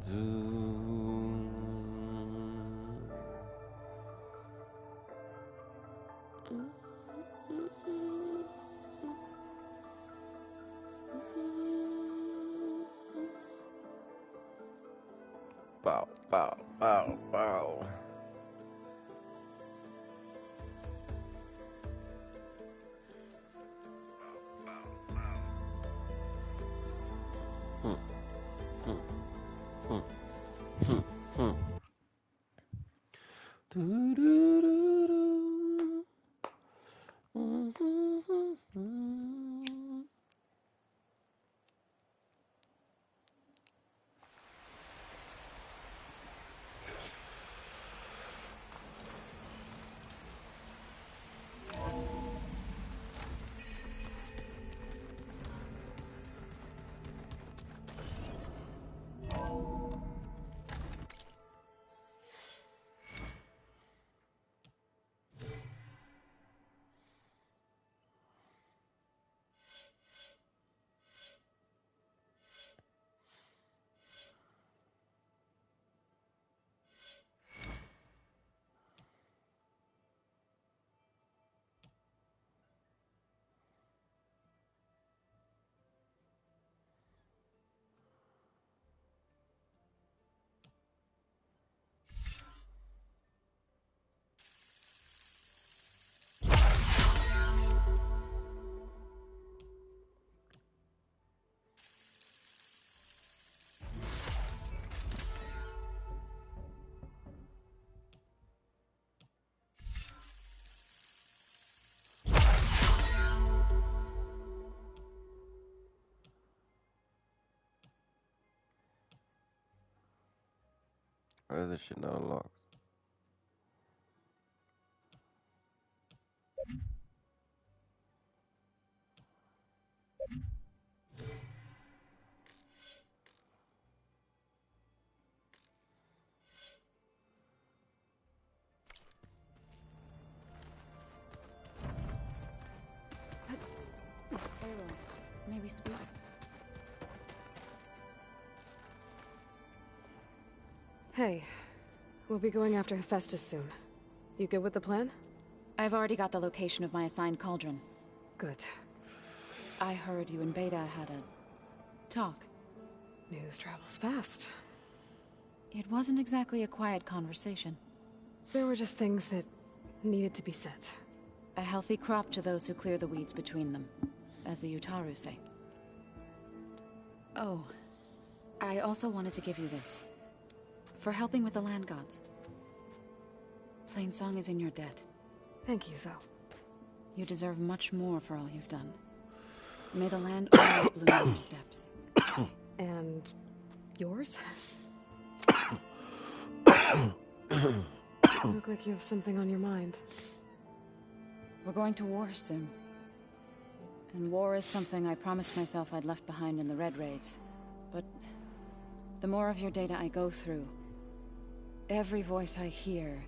Do. Bow, bow, bow, bow. Hmm, hmm, hmm, hmm, hmm. Do, do, do, do. Mhm. Why is this shit not unlocked? Aloy, maybe speak. Hey, we'll be going after Hephaestus soon. You good with the plan? I've already got the location of my assigned cauldron. Good. I heard you and Beta had a talk. News travels fast. It wasn't exactly a quiet conversation. There were just things that needed to be said. A healthy crop to those who clear the weeds between them, as the Utaru say. Oh, I also wanted to give you this. For helping with the land gods. Plainsong is in your debt. Thank you, Zoe. You deserve much more for all you've done. May the land always bloom in your steps. And yours? You look like you have something on your mind. We're going to war soon. And war is something I promised myself I'd left behind in the Red Raids. But the more of your data I go through, every voice I hear,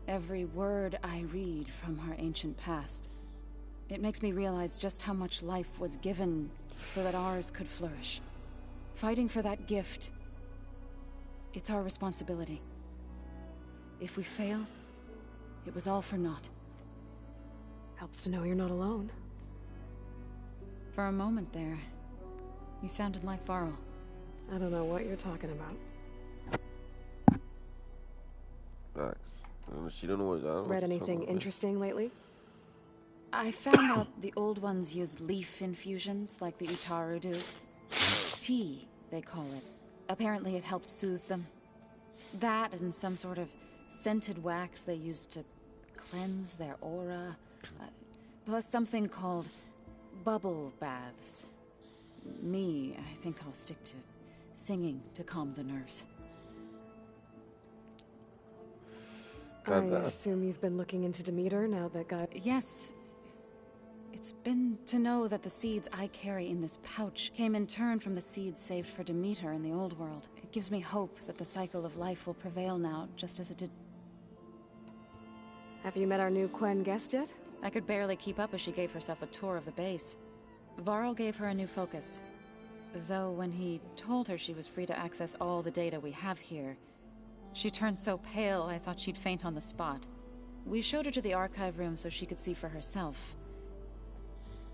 every word I read from our ancient past, it makes me realize just how much life was given so that ours could flourish. Fighting for that gift, it's our responsibility. If we fail, it was all for naught. Helps to know you're not alone. For a moment there, you sounded like Varl. I don't know what you're talking about. Facts. She don't know what. I don't know Read what she's talking anything about, man. interesting lately? I found out the old ones use leaf infusions like the Utaru do. Tea, they call it. Apparently it helped soothe them. That and some sort of scented wax they used to cleanse their aura. Plus something called bubble baths. Me, I think I'll stick to singing to calm the nerves. I assume you've been looking into Demeter now that guy... Yes. It's been to know that the seeds I carry in this pouch came in turn from the seeds saved for Demeter in the old world. It gives me hope that the cycle of life will prevail now, just as it did. Have you met our new Quen guest yet? I could barely keep up as she gave herself a tour of the base. Varl gave her a new focus. Though when he told her she was free to access all the data we have here, she turned so pale I thought she'd faint on the spot. We showed her to the archive room so she could see for herself.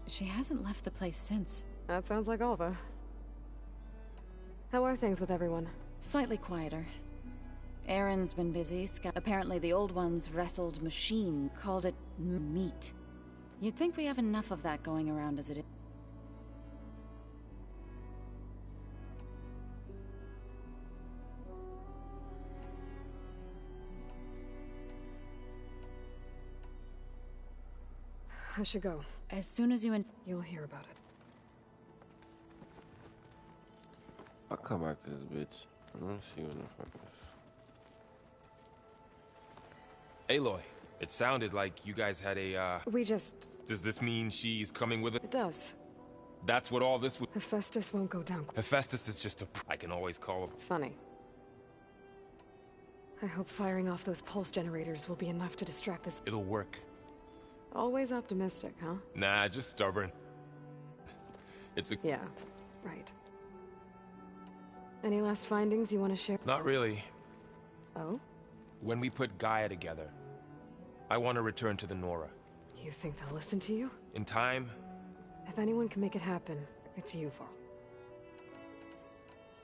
She hasn't left the place since. That sounds like Alva. How are things with everyone? Slightly quieter. Aaron's been busy. Apparently the old one's wrestled machine called it meat. You'd think we have enough of that going around as it is. I should go. As soon as you You'll hear about it. I'll come back to this bitch. I don't see what the fuck is. Aloy, it sounded like you guys had a, We just... Does this mean she's coming with it? It does. That's what all this was. Hephaestus won't go down. Hephaestus is just a... I can always call him. Funny. I hope firing off those pulse generators will be enough to distract this... It'll work. Always optimistic, huh? Nah, just stubborn. It's a... Yeah, right. Any last findings you want to share? Not really. Oh? When we put Gaia together, I want to return to the Nora. You think they'll listen to you? In time, If anyone can make it happen, it's you, Varl.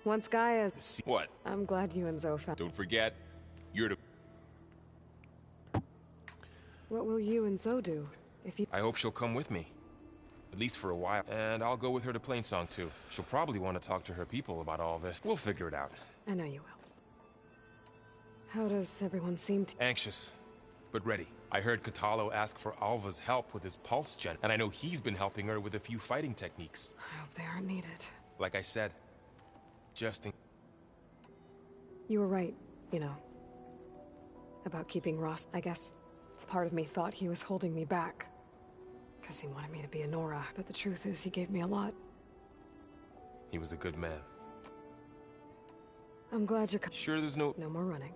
Once Gaia... What? I'm glad you and Zoe found... Don't forget, you're the... What will you and Zoe do if you... I hope she'll come with me. At least for a while. And I'll go with her to Plainsong too. She'll probably want to talk to her people about all this. We'll figure it out. I know you will. How does everyone seem to... Anxious, but ready. I heard Kotallo ask for Alva's help with his pulse gen, and I know he's been helping her with a few fighting techniques. I hope they aren't needed. Like I said, just in... You were right, you know. About keeping Rost. I guess part of me thought he was holding me back. Because he wanted me to be a Nora, but the truth is he gave me a lot. He was a good man. I'm glad you're Sure there's no... No more running.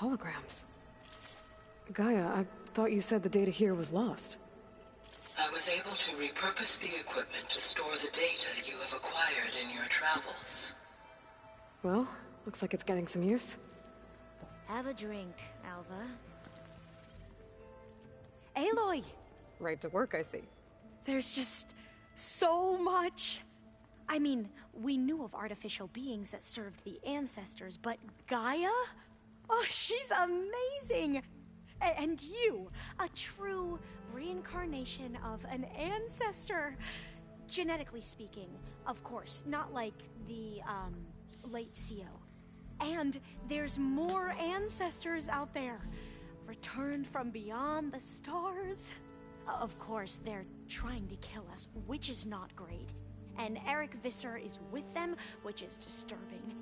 Holograms. Gaia, I thought you said the data here was lost. I was able to repurpose the equipment to store the data you have acquired in your travels. Well, looks like it's getting some use. Have a drink, Alva. Aloy! Right to work, I see. There's just so much. I mean, we knew of artificial beings that served the ancestors, but Gaia? Oh, she's amazing! And you, a true reincarnation of an ancestor. Genetically speaking, of course, not like the, late CO. And there's more ancestors out there, returned from beyond the stars. Of course, they're trying to kill us, which is not great. And Eric Visser is with them, which is disturbing.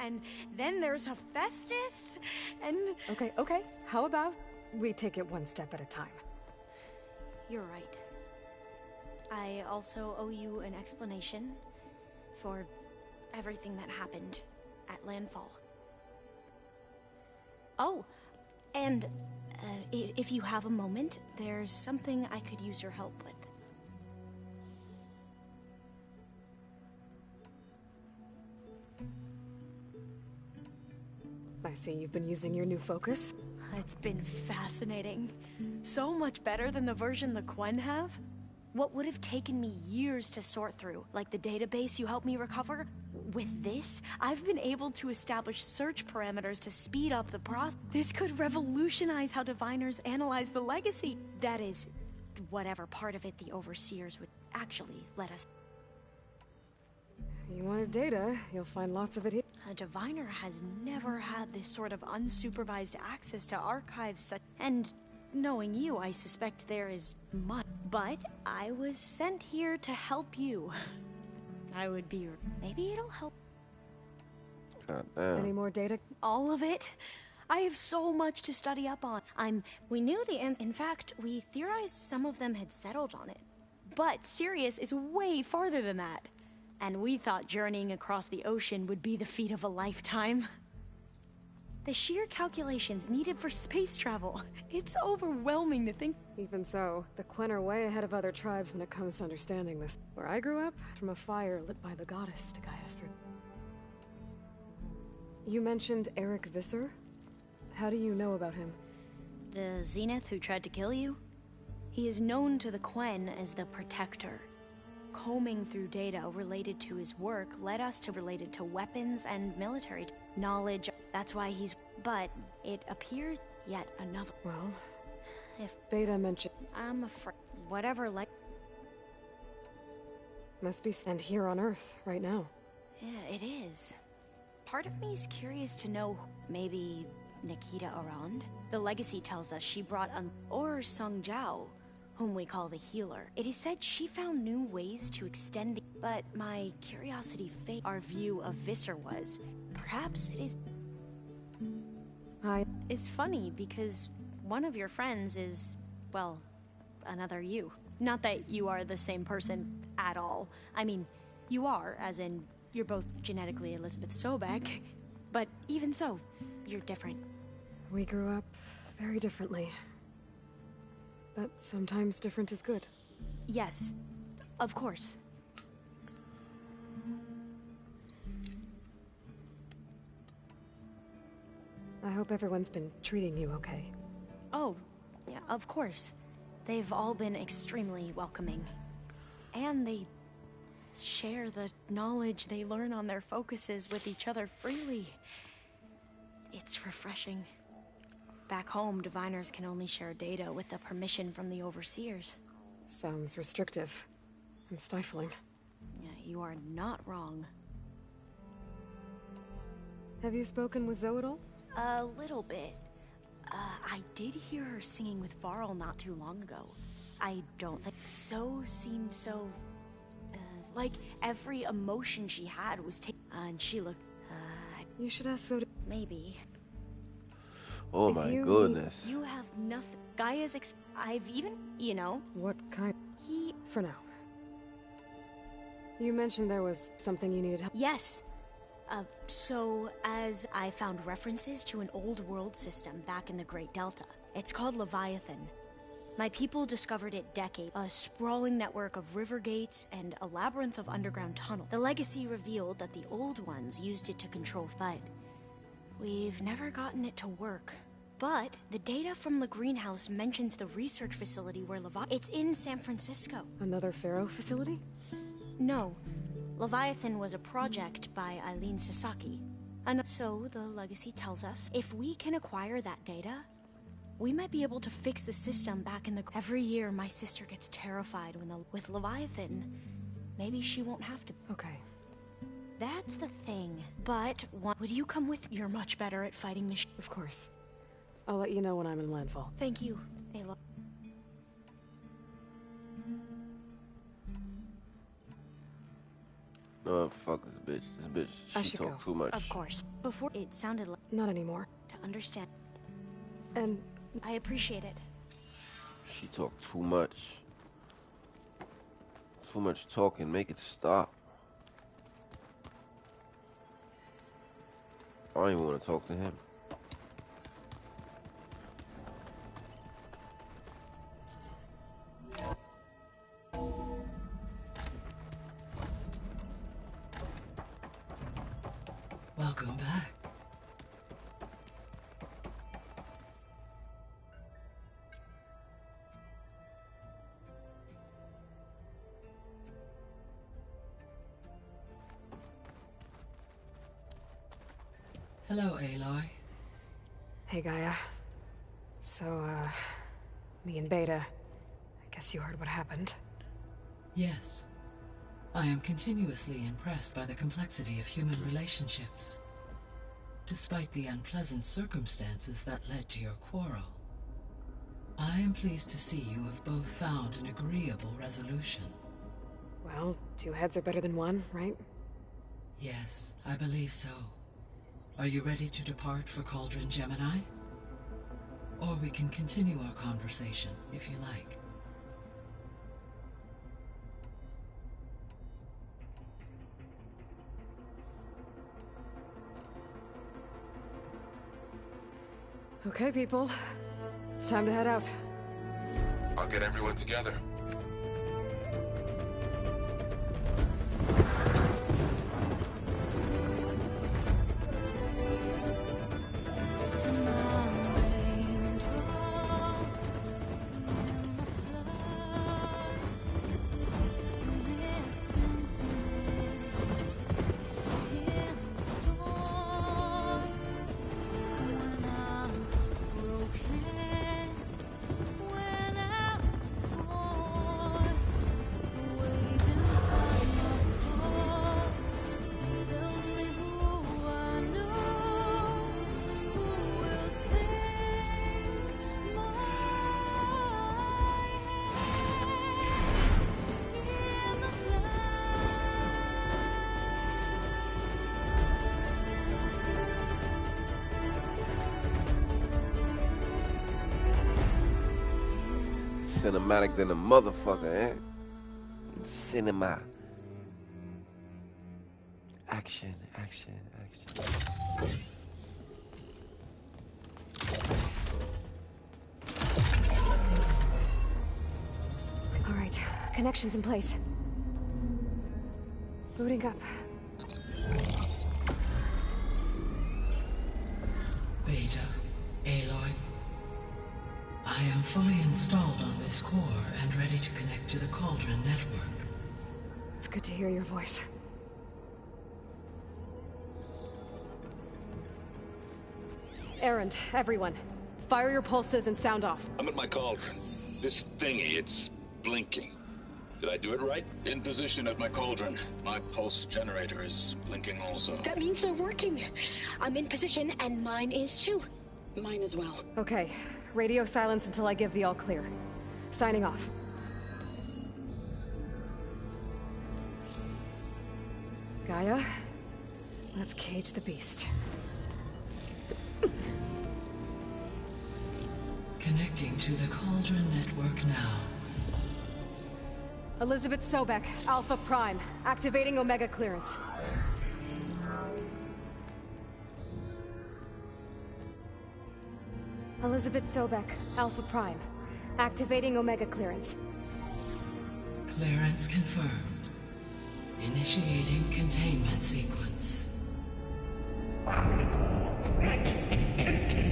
And then there's Hephaestus, and... Okay. How about we take it one step at a time? You're right. I also owe you an explanation for everything that happened at Landfall. Oh, and if you have a moment, there's something I could use your help with. I see you've been using your new focus. It's been fascinating. So much better than the version the Quen have. What would have taken me years to sort through, like the database you helped me recover, with this, I've been able to establish search parameters to speed up the process. This could revolutionize how diviners analyze the legacy. That is, whatever part of it the overseers would actually let us. You wanted data, you'll find lots of it here. A diviner has never had this sort of unsupervised access to archives such... And knowing you, I suspect there is much. But I was sent here to help you. I would be... Maybe it'll help. God damn. Any more data? All of it? I have so much to study up on. We knew the ends. In fact, we theorized some of them had settled on it. But Sirius is way farther than that. And we thought journeying across the ocean would be the feat of a lifetime. The sheer calculations needed for space travel. It's overwhelming to think. Even so, the Quen are way ahead of other tribes when it comes to understanding this. Where I grew up, from a fire lit by the goddess to guide us through. You mentioned Eric Visser? How do you know about him? The Zenith who tried to kill you? He is known to the Quen as the Protector. Combing through data related to his work led us to related to weapons and military knowledge. That's why he's... But it appears yet another... Well, if Beta mentioned... I'm afraid... Whatever, like... Must be... And here on Earth, right now. Yeah, it is. Part of me's curious to know... Maybe Nikita Arand? The legacy tells us she brought or Sung Jiao, whom we call the Healer. It is said she found new ways to extend the... But my curiosity fade our view of Visser was... Perhaps it is... It's funny, because one of your friends is, well, another you. Not that you are the same person at all. I mean, you are, as in, you're both genetically Elizabeth Sobek. But even so, you're different. We grew up very differently. But sometimes different is good. Yes, of course. I hope everyone's been treating you okay. Oh, yeah, of course. They've all been extremely welcoming. And they share the knowledge they learn on their focuses with each other freely. It's refreshing. Back home, diviners can only share data with the permission from the overseers. Sounds restrictive and stifling. Yeah, you are not wrong. Have you spoken with Zoe at all? A little bit. I did hear her singing with Varl not too long ago. I don't think Zoe seemed so... like every emotion she had was taken. And she looked... You should ask Zoe. Maybe. Oh If my you goodness. You have nothing. Gaia's I've even... You know, What kind? he... For now. You mentioned there was something you needed help. Yes. So, as I found references to an old world system back in the Great Delta. It's called Leviathan. My people discovered it a sprawling network of river gates and a labyrinth of underground tunnels. The legacy revealed that the old ones used it to control FUD. We've never gotten it to work. But the data from the greenhouse mentions the research facility where It's in San Francisco. Another Pharaoh facility? No. Leviathan was a project by Eileen Sasaki. And so, the legacy tells us, if we can acquire that data, we might be able to fix the system back in the... Every year, my sister gets terrified with Leviathan. Maybe she won't have to. Okay. That's the thing. But, would you come with... You're much better at fighting machines. Of course. I'll let you know when I'm in landfall. Thank you, Aloy. No, fuck this bitch. This bitch, I she should talk go. too much. Of course. Before, it sounded like... Not anymore. To understand. And I appreciate it. She talk too much. Too much talking. Make it stop. I don't even want to talk to him. Welcome back. Hello, Aloy. hey, Gaia. So, me and Beta. I guess you heard what happened. Yes. I am continuously impressed by the complexity of human relationships. Despite the unpleasant circumstances that led to your quarrel, I am pleased to see you have both found an agreeable resolution. Well, two heads are better than one, right? Yes, I believe so. Are you ready to depart for Cauldron Gemini? Or we can continue our conversation, if you like. Okay, people. It's time to head out. I'll get everyone together. Cinematic than a motherfucker, eh? Cinema. Action, action, action. All right, connections in place. Booting up. Beta, Aloy. I am fully installed on this core and ready to connect to the Cauldron network. It's good to hear your voice. Erend, everyone. Fire your pulses and sound off. I'm at my cauldron. This thingy, it's blinking. Did I do it right? In position at my cauldron. My pulse generator is blinking also. That means they're working. I'm in position, and mine is too. Mine as well. Okay. Radio silence until I give the all clear. Signing off. Gaia, let's cage the beast. Connecting to the Cauldron network now. Elizabeth Sobek, Alpha Prime, activating Omega clearance. Elizabeth Sobek, Alpha Prime, activating Omega clearance. Clearance confirmed. Initiating containment sequence. Critical threat detected.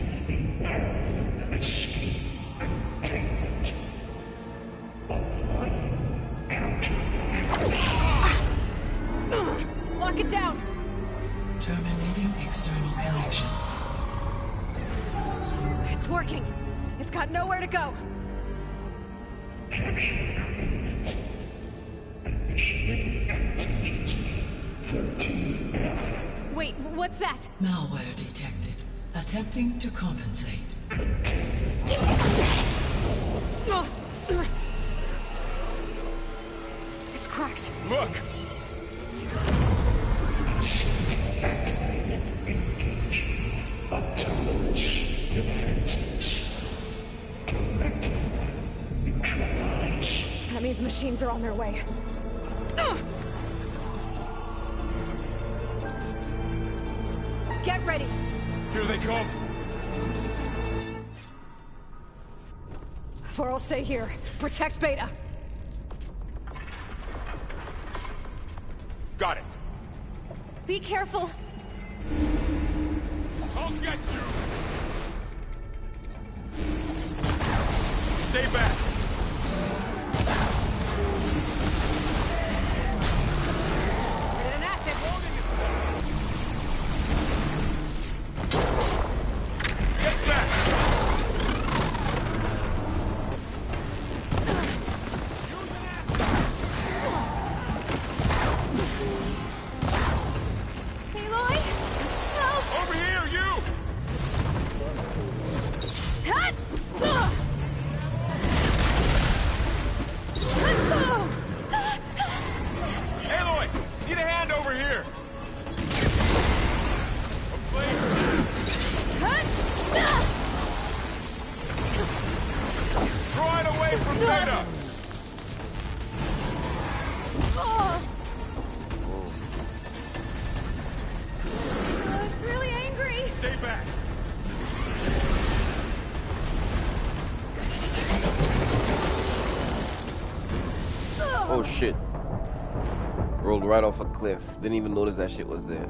Escape containment. Applying countermeasures. Lock it down! Terminating external connections. It's working! It's got nowhere to go! Capture agreement. Initiating contingency 13F. Wait, what's that? Malware detected. Attempting to compensate. It's cracked. Look! Activated. Engage. Autonomous defenses. Directive. Neutralize. That means machines are on their way. Get ready! Here they come! For'll stay here. Protect Beta. Got it! Be careful! I'll get you! Stay back! Get an acid! Get back! Aloy! Help! Over here, you! Hut! Aloy! Need a hand over here! A plane! Draw it away from Beta! It's really angry! Stay back! shit. Rolled right off a cliff. Didn't even notice that shit was there.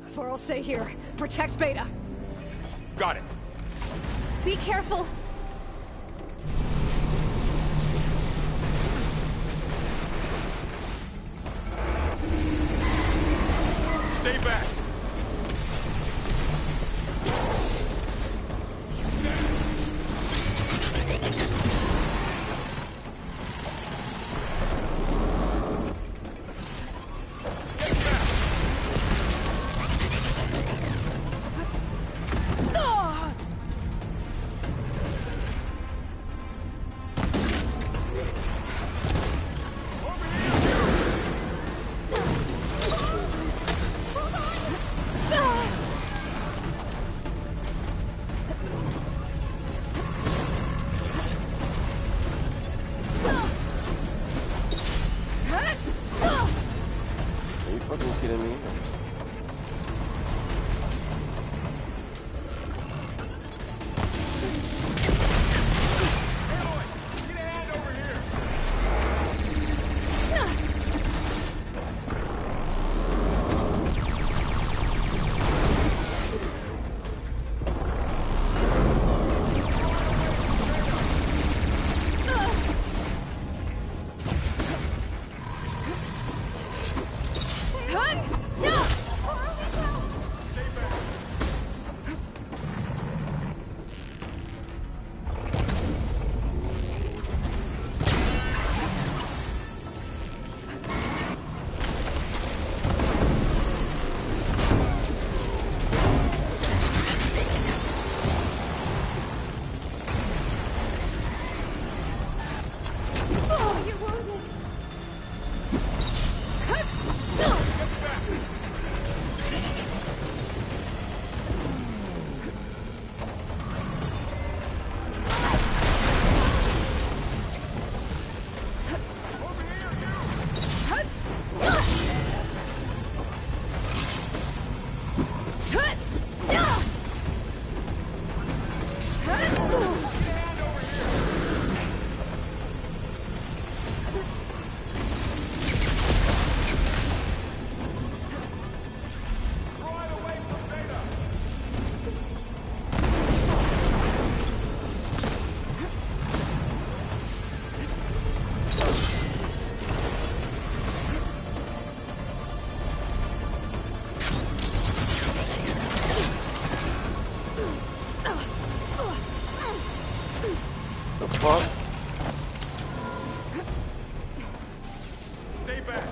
For'll stay here. Protect Beta. Got it. Be careful. Stay back. Are you fucking kidding me? The fuck? Stay back.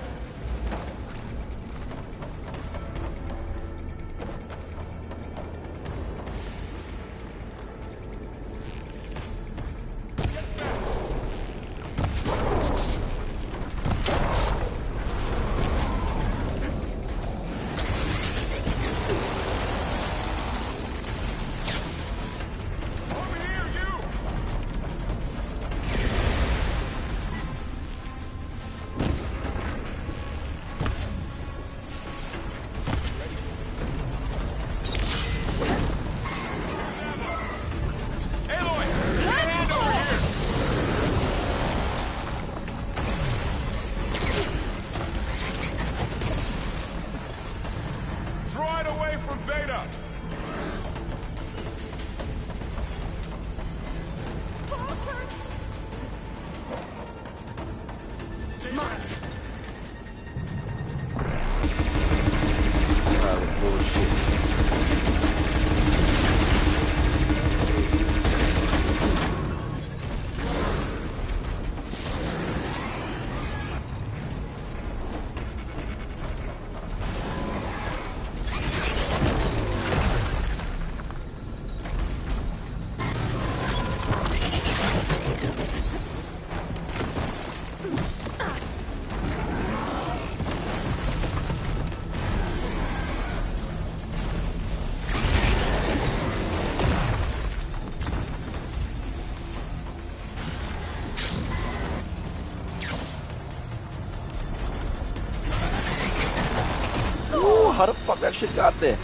How the fuck that shit got there?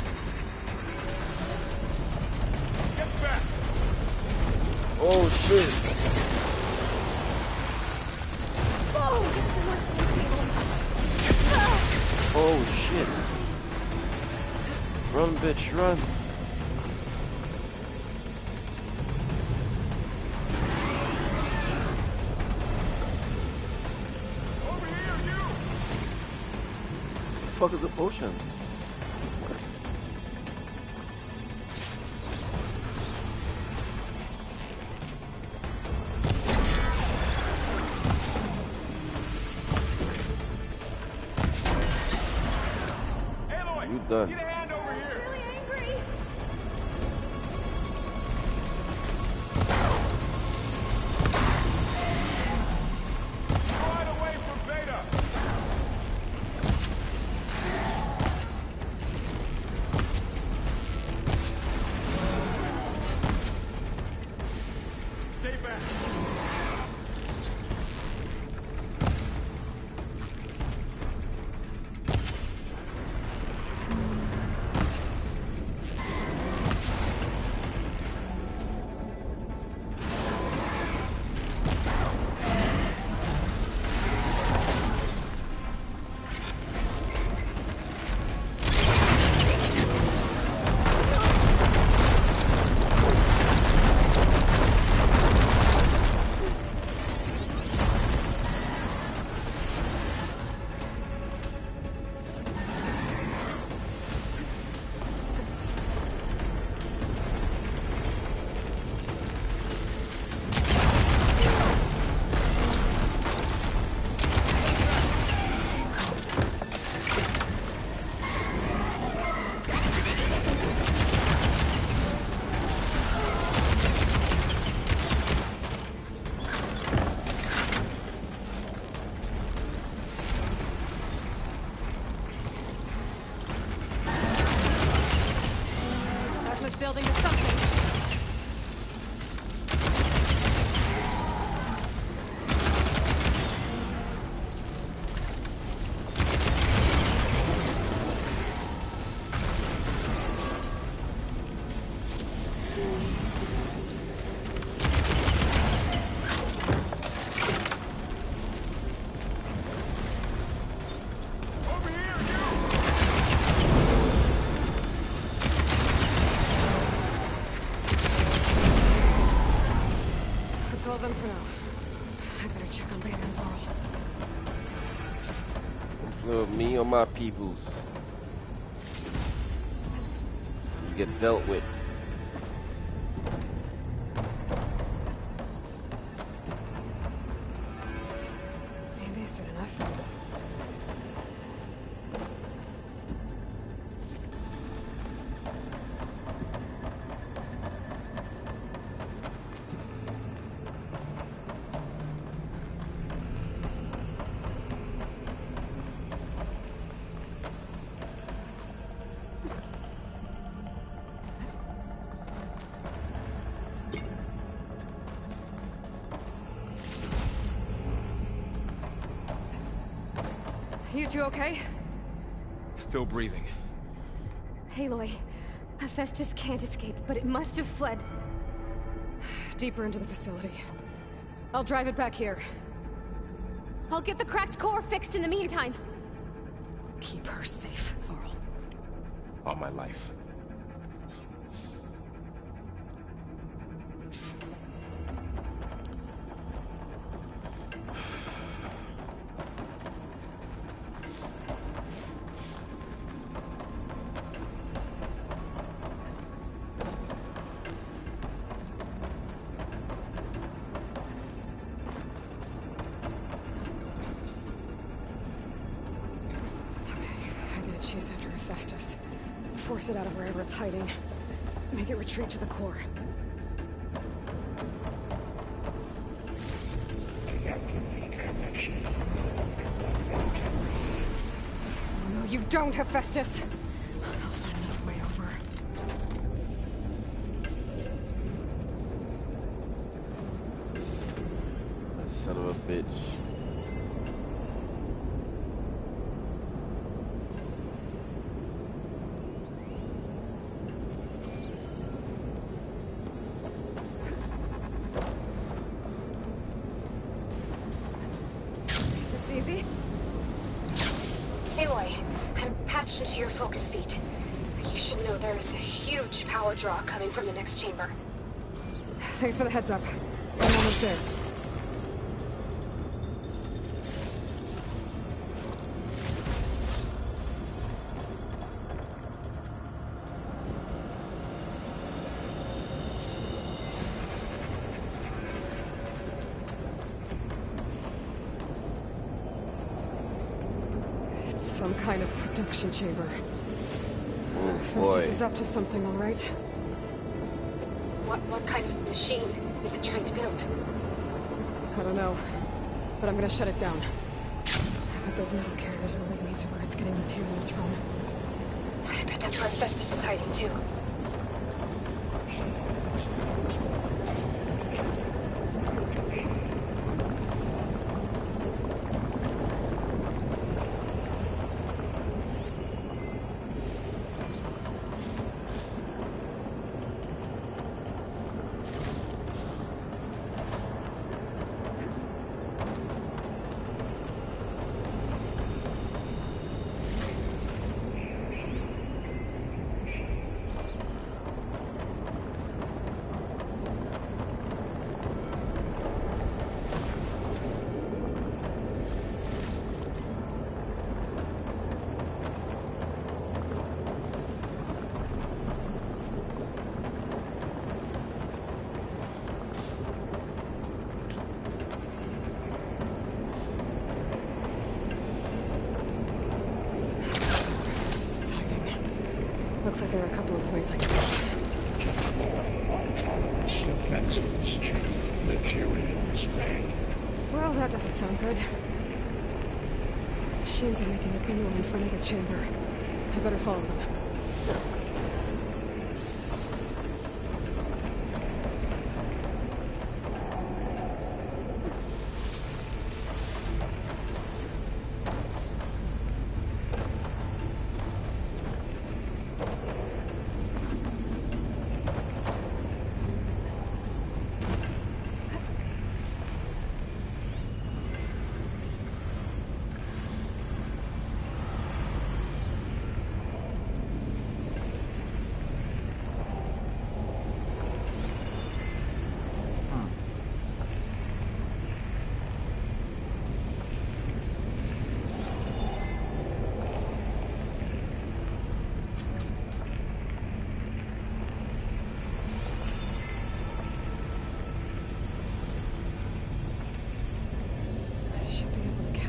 Oh shit. Oh shit. Run, bitch, run. Over here, you! The fuck is the potion? Aloy! You done. Get a hand over here! Really angry. Right away from Beta! Stay back! Plasma's building to something. Over here, you! That's all of them for now. I better check on Beta and Varl. Me or my peoples. You get dealt with. Maybe they said enough. You two okay? Still breathing. Aloy, Hephaestus can't escape, but it must have fled. Deeper into the facility. I'll drive it back here. I'll get the cracked core fixed in the meantime. Keep her safe, Varl. All my life. I'm gonna chase after Hephaestus. Force it out of wherever it's hiding. Make it retreat to the core. No, you don't, Hephaestus! I'll find another way over. Son of a bitch. attention to your focus feed. You should know there's a huge power draw coming from the next chamber. Thanks for the heads up. I'm almost there. Some kind of production chamber. Oh boy. Festus is up to something, all right? What kind of machine is it trying to build? I don't know, but I'm gonna shut it down. I bet those metal carriers will lead me to where it's getting materials from. I bet that's where Festus is hiding too. Looks like there are a couple of ways I can Defenses, Chief. Materials ready. Well, that doesn't sound good. Machines are making a beeline for another chamber. I better follow them.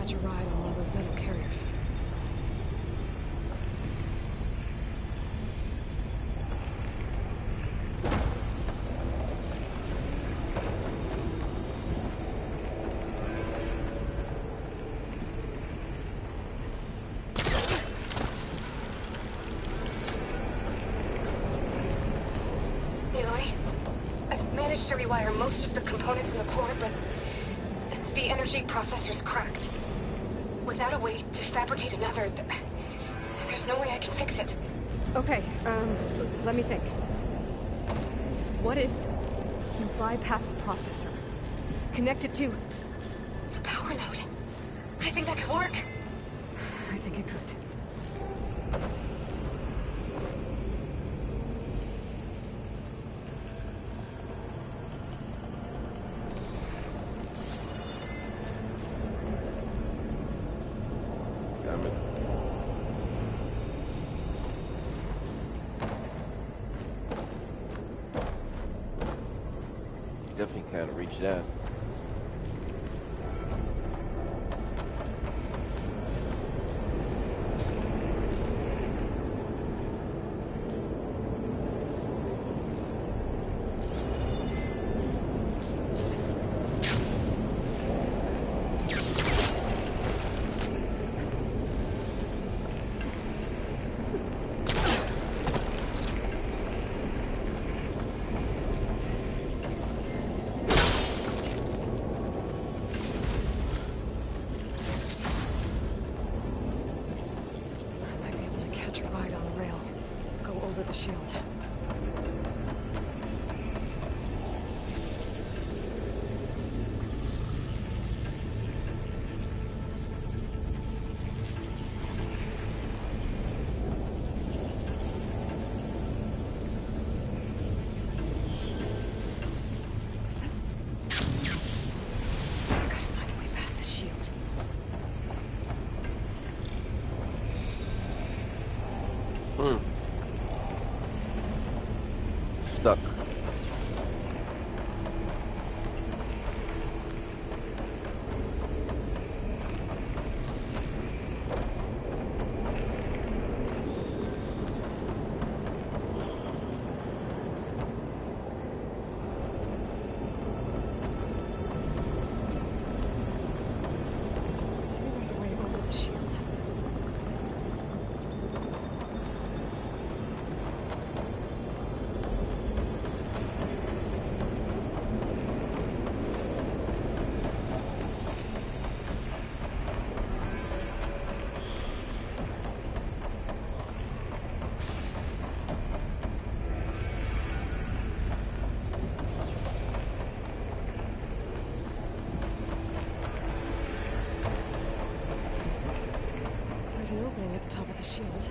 A ride on one of those metal carriers. Aloy, I've managed to rewire most of the components in the core, but the energy processor's cracked. Without a way to fabricate another, there's no way I can fix it. Okay, let me think. What if you bypass the processor? Connect it to the power node? I think that could work. I think it could. Definitely can't reach that. stuck. Maybe there's a way over the shield. There's an opening at the top of the shield.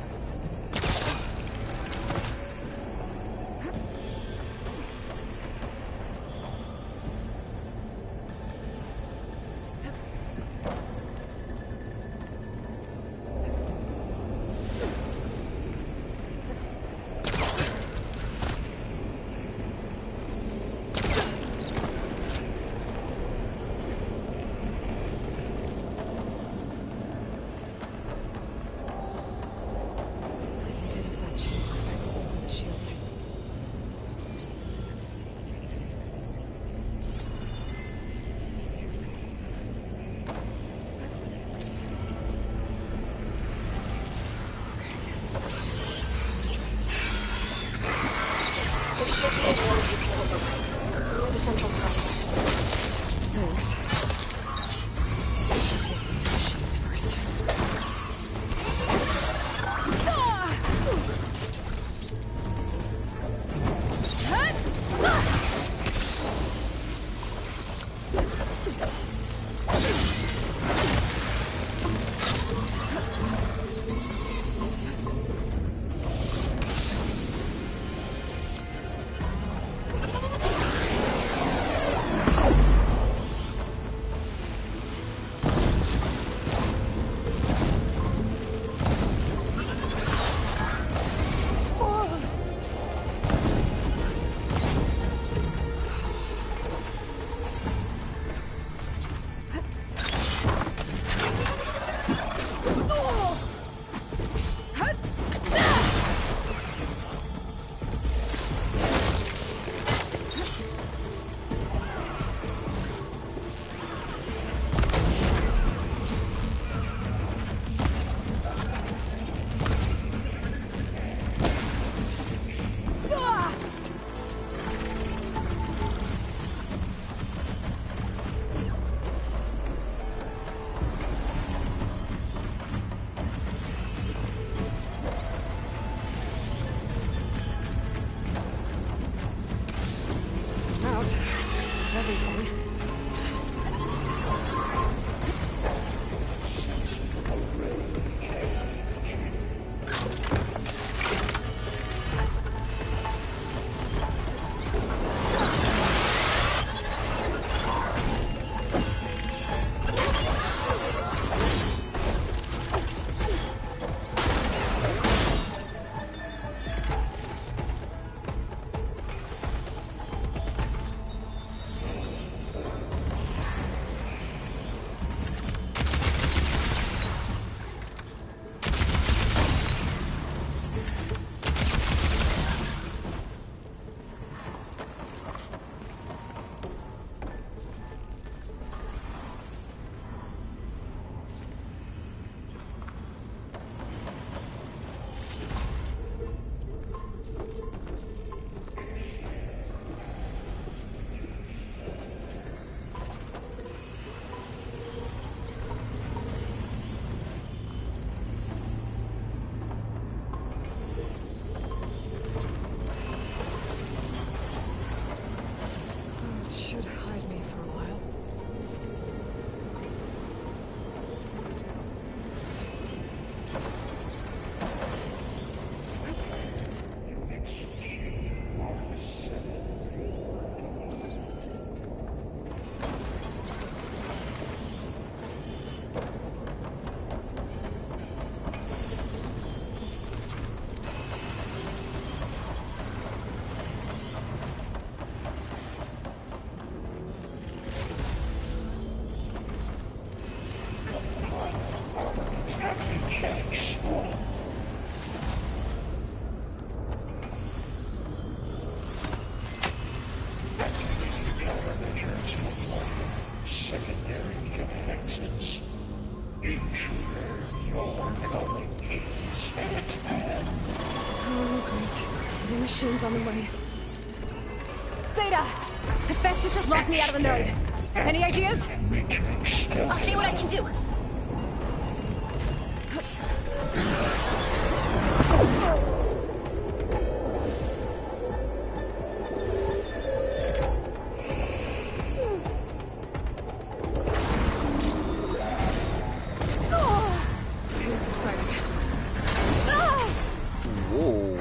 defenses. Intruder, your calling is at hand. Oh, great. The machine's on the way. Theta! Hephaestus has locked me out of the node. Any ideas? Matrix. I'll see what I can do. Pain subsiding. Whoa.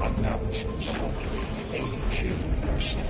Announcements of 82%.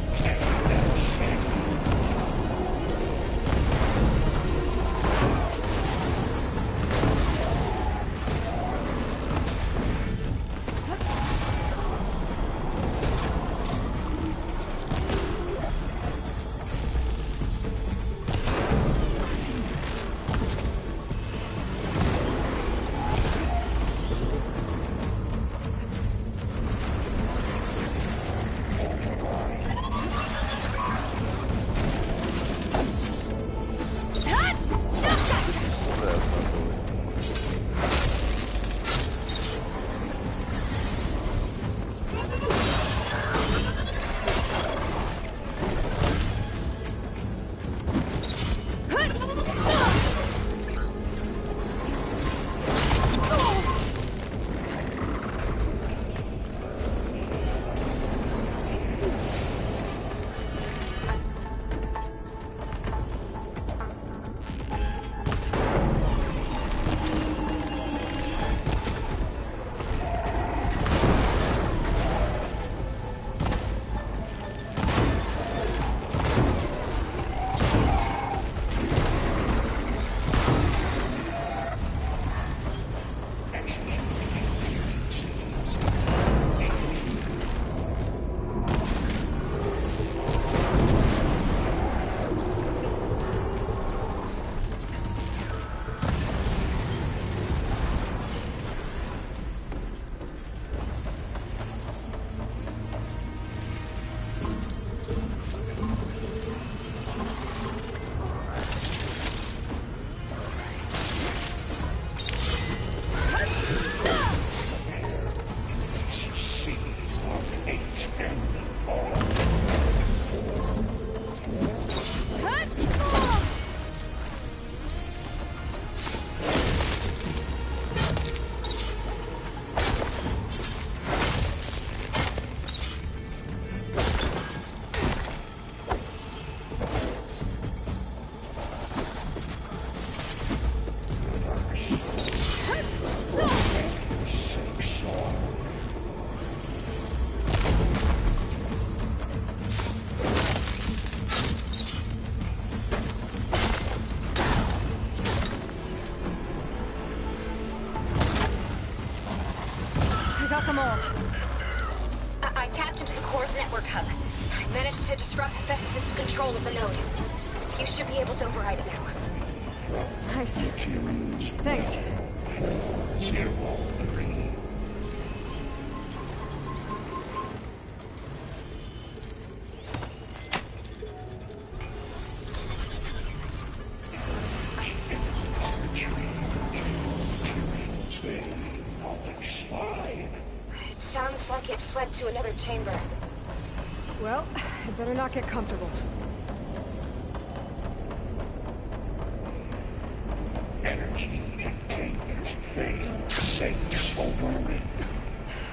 Got them all. I tapped into the core's network hub. I managed to disrupt Hephaestus' control of the node. You should be able to override it now. Nice. Thanks. 03. It sounds like it fled to another chamber. Well, I'd better not get comfortable. Energy containment failed. Sinks overrun.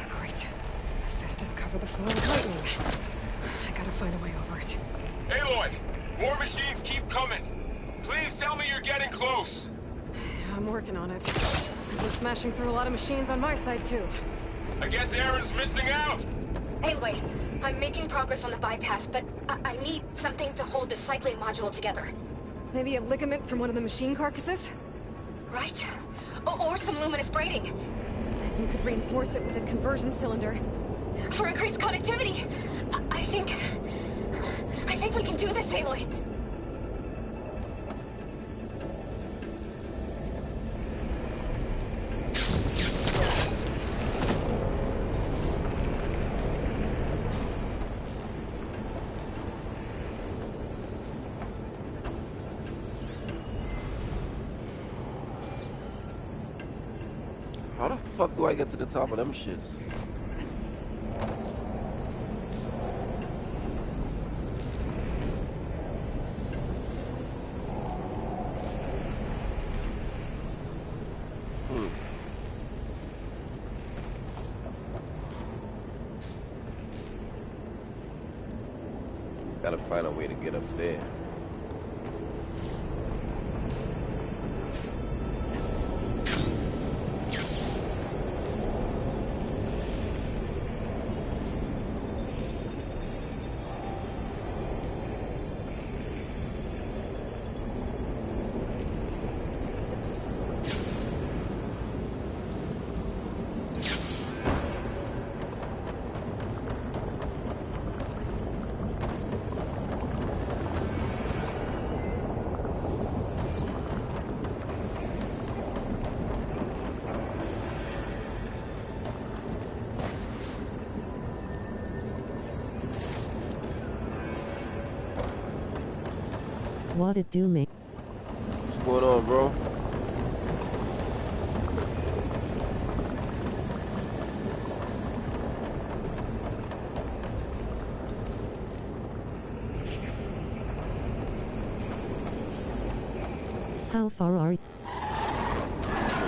Great. Hephaestus covered the flow with lightning. I gotta find a way over it. Aloy! More machines keep coming! Please tell me you're getting close! I'm working on it. I've been smashing through a lot of machines on my side, too. I guess Aaron's missing out! Aloy, I'm making progress on the bypass, but I need something to hold the cycling module together. Maybe a ligament from one of the machine carcasses? Right? Or some luminous braiding. You could reinforce it with a conversion cylinder. For increased connectivity! I think we can do this, Aloy. How the fuck do I get to the top of them shits? Gotta find a way to get up there. What it do, mate? What's going on, bro? How far are you?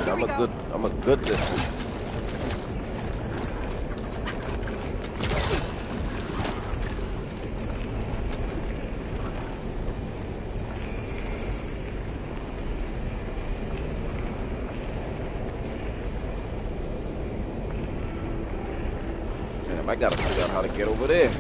I'm a good distance. I gotta figure out how to get over there.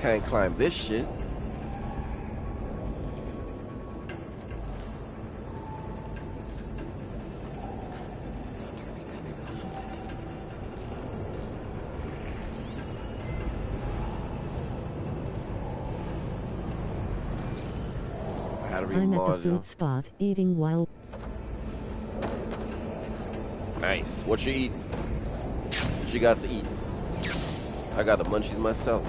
Can't climb this shit. I'm at the food spot, eating while... Nice. What you eating? What you got to eat? I got the munchies myself.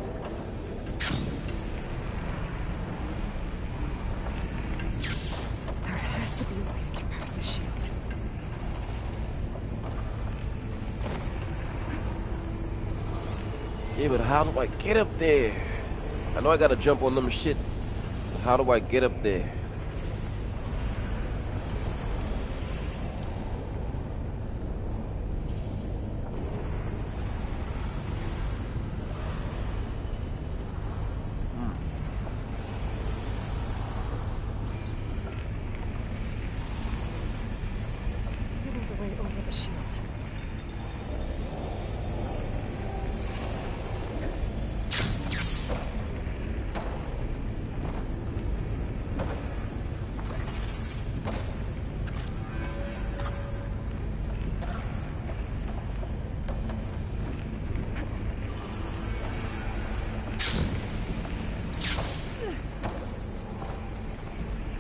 There has to be a way to get past the shield. Yeah, but how do I get up there? I know I gotta jump on them shits. But how do I get up there? There's a way over the shield.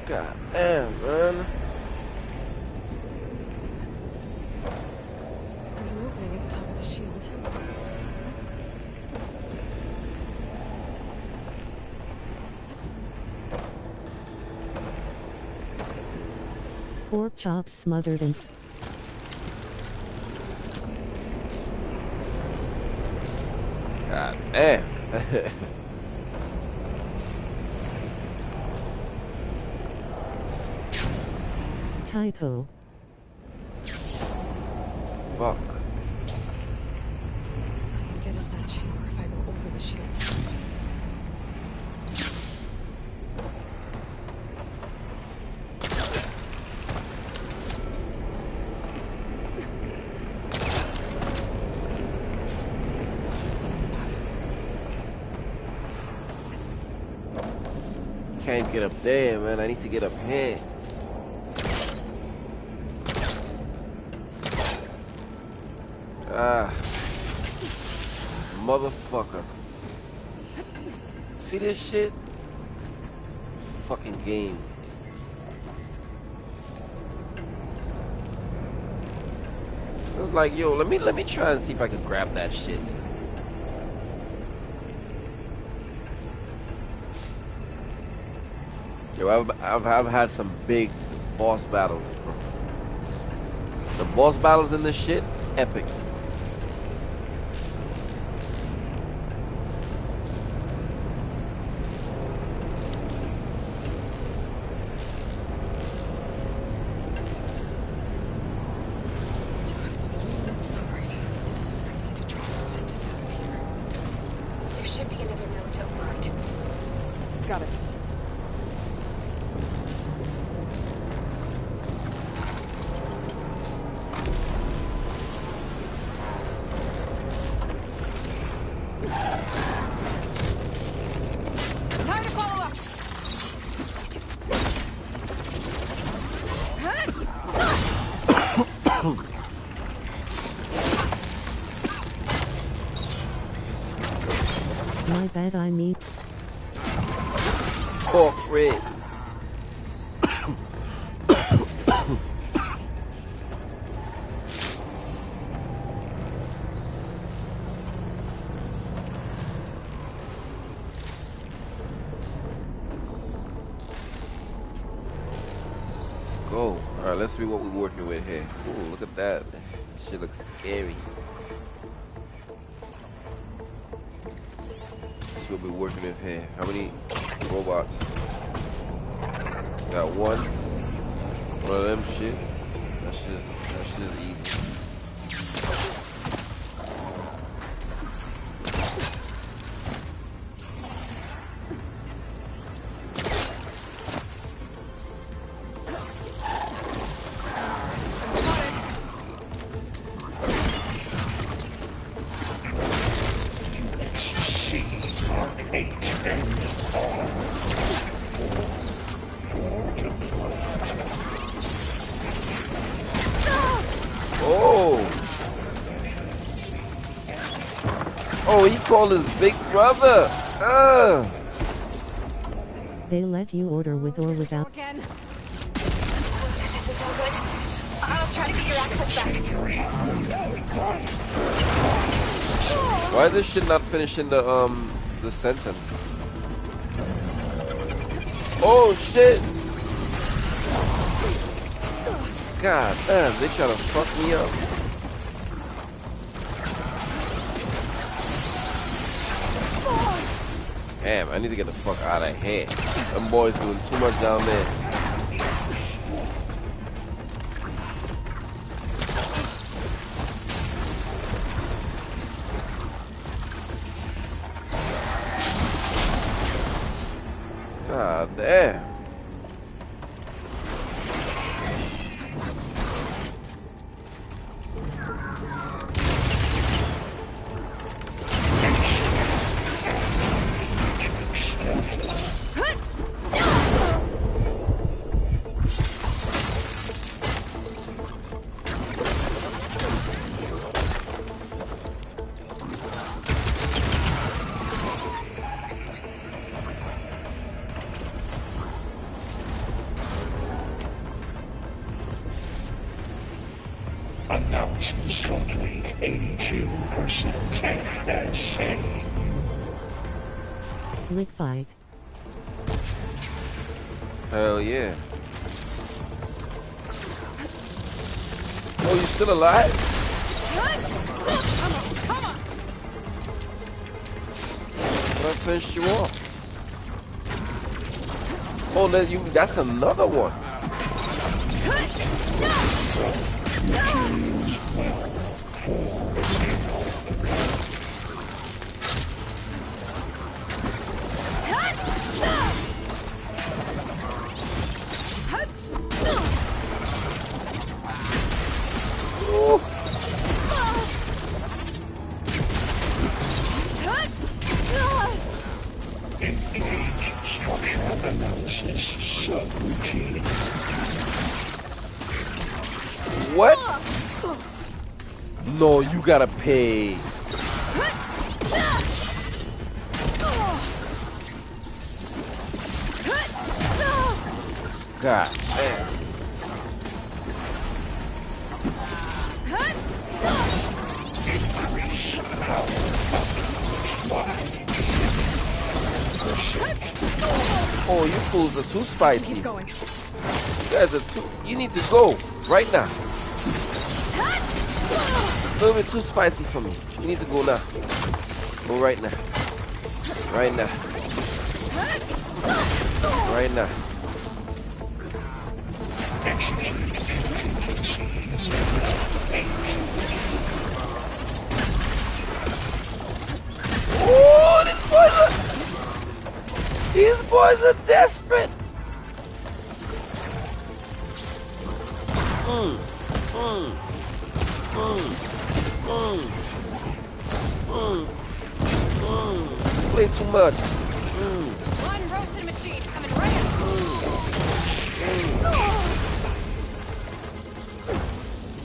God damn, man. There's an opening at the top of the shield. Pork chops smothered in... God damn. Typo. Fuck. I'll get into that chamber if I go over the shields. Can't get up there, man. I need to get up here. Ah, motherfucker. See this shit? Fucking game. I was like, yo, let me try and see if I can grab that shit. Yo, I've had some big boss battles, bro. The boss battles in this shit, epic. My bad, I mean. Pork rib. Go. Alright, let's see what we're working with here. Ooh, look at that. Shit looks scary. What we're working with here. How many robots? Got one. One of them shit. That shit is easy. Call his big brother. They let you order with or without. This is so good. I'll try to get your access back. Why is this shit not finishing the sentence? Oh shit! God damn, they trying to fuck me up. Damn, I need to get the fuck out of here. Them boys doing too much down there. God damn. Announcements complete. 82% tank that's safe. Lit 5. Hell yeah. Oh, you still alive? But I finished you off. Oh, that's another one. No, you gotta pay. God damn. Oh, you fools are too spicy. Keep going. You guys are too. You need to go right now. A little bit too spicy for me. You need to go now. Go right now. Right now. Right now. Oh, these boys are desperate. Play too much. One roasted machine coming right up.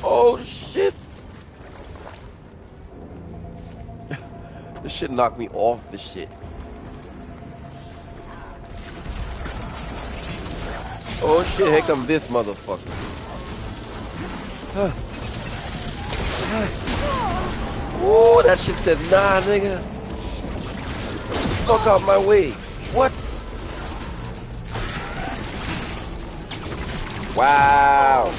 Oh shit. This shit knocked me off the shit. Oh shit, here come this motherfucker. Oh, that shit said nah, nigga. Fuck out my way. What? Wow.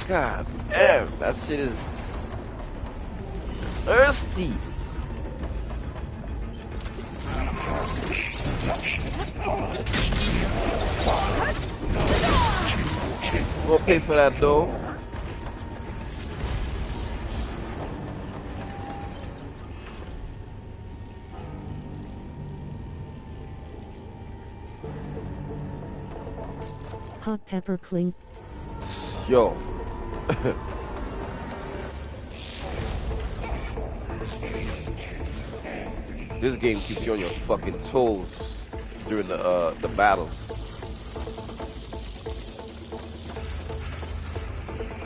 God damn, that shit is thirsty. We'll pay for that though. Hot pepper clink. Yo. This game keeps you on your fucking toes during the battles.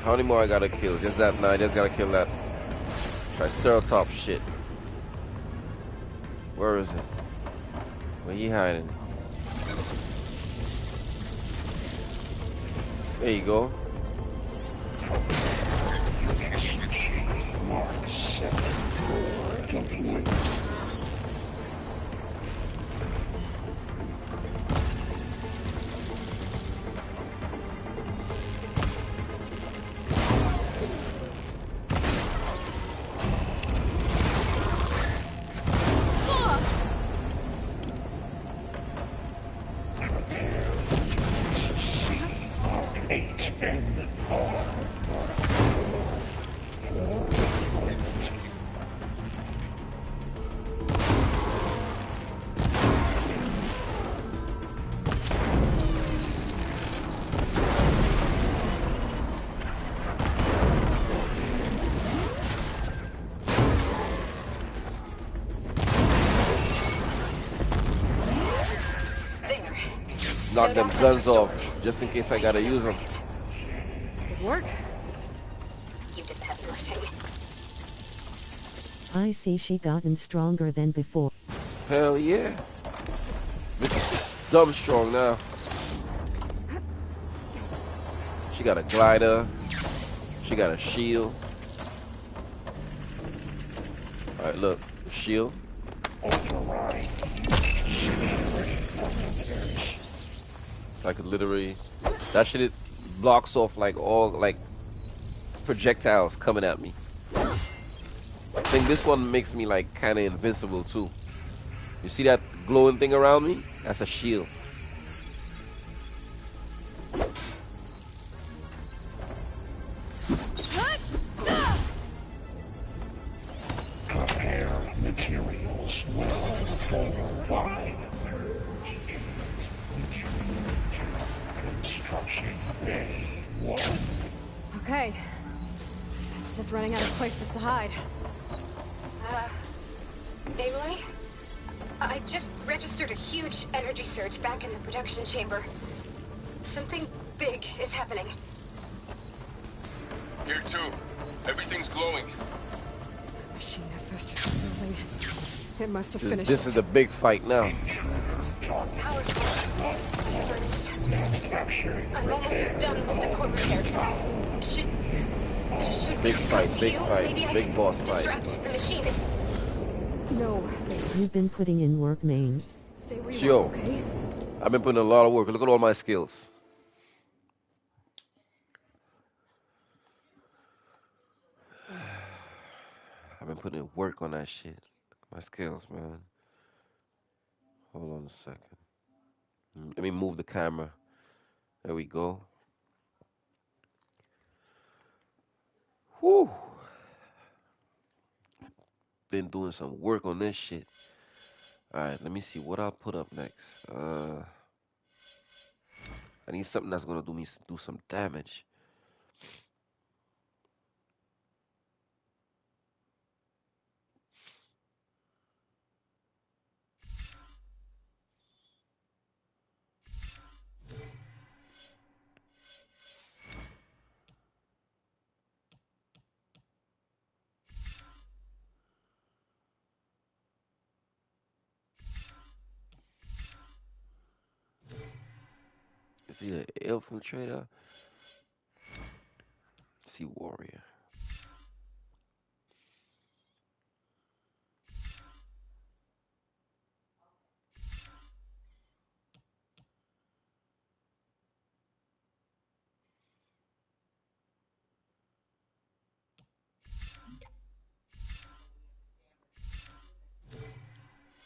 How many more I gotta kill? Just that? Nah, I just gotta kill that Triceratops shit. Where is it? Where you hiding? There you go. Knock them guns off, just in case I gotta use them. Good work. You did the heavy lifting. I see she gotten stronger than before. Hell yeah. Dumb strong now. She got a glider. She got a shield. Alright, look. Shield. I could literally... That shit blocks off like all like projectiles coming at me. I think this one makes me like kind of invincible too. You see that glowing thing around me? That's a shield. Prepare materials well for wide Construction Bay 1. Okay. This is running out of places to hide. Aloy? I just read registered a huge energy surge back in the production chamber. Something big is happening. Here too. Everything's glowing. Machine Hephaestus is building. It must have finished. This is the big fight now. Power I'm almost done with the core repairs. Should Big fight, big fight, big boss fight. Distract the machine. No. You've been putting in work, Maine. Stay where you Yo, are, okay? I've been putting a lot of work. Look at all my skills. I've been putting in work on that shit. My skills, man. Hold on a second. Let me move the camera. There we go. Whew. Been doing some work on this shit. Alright, let me see what I'll put up next. I need something that's gonna do some damage. Is he an infiltrator? See warrior.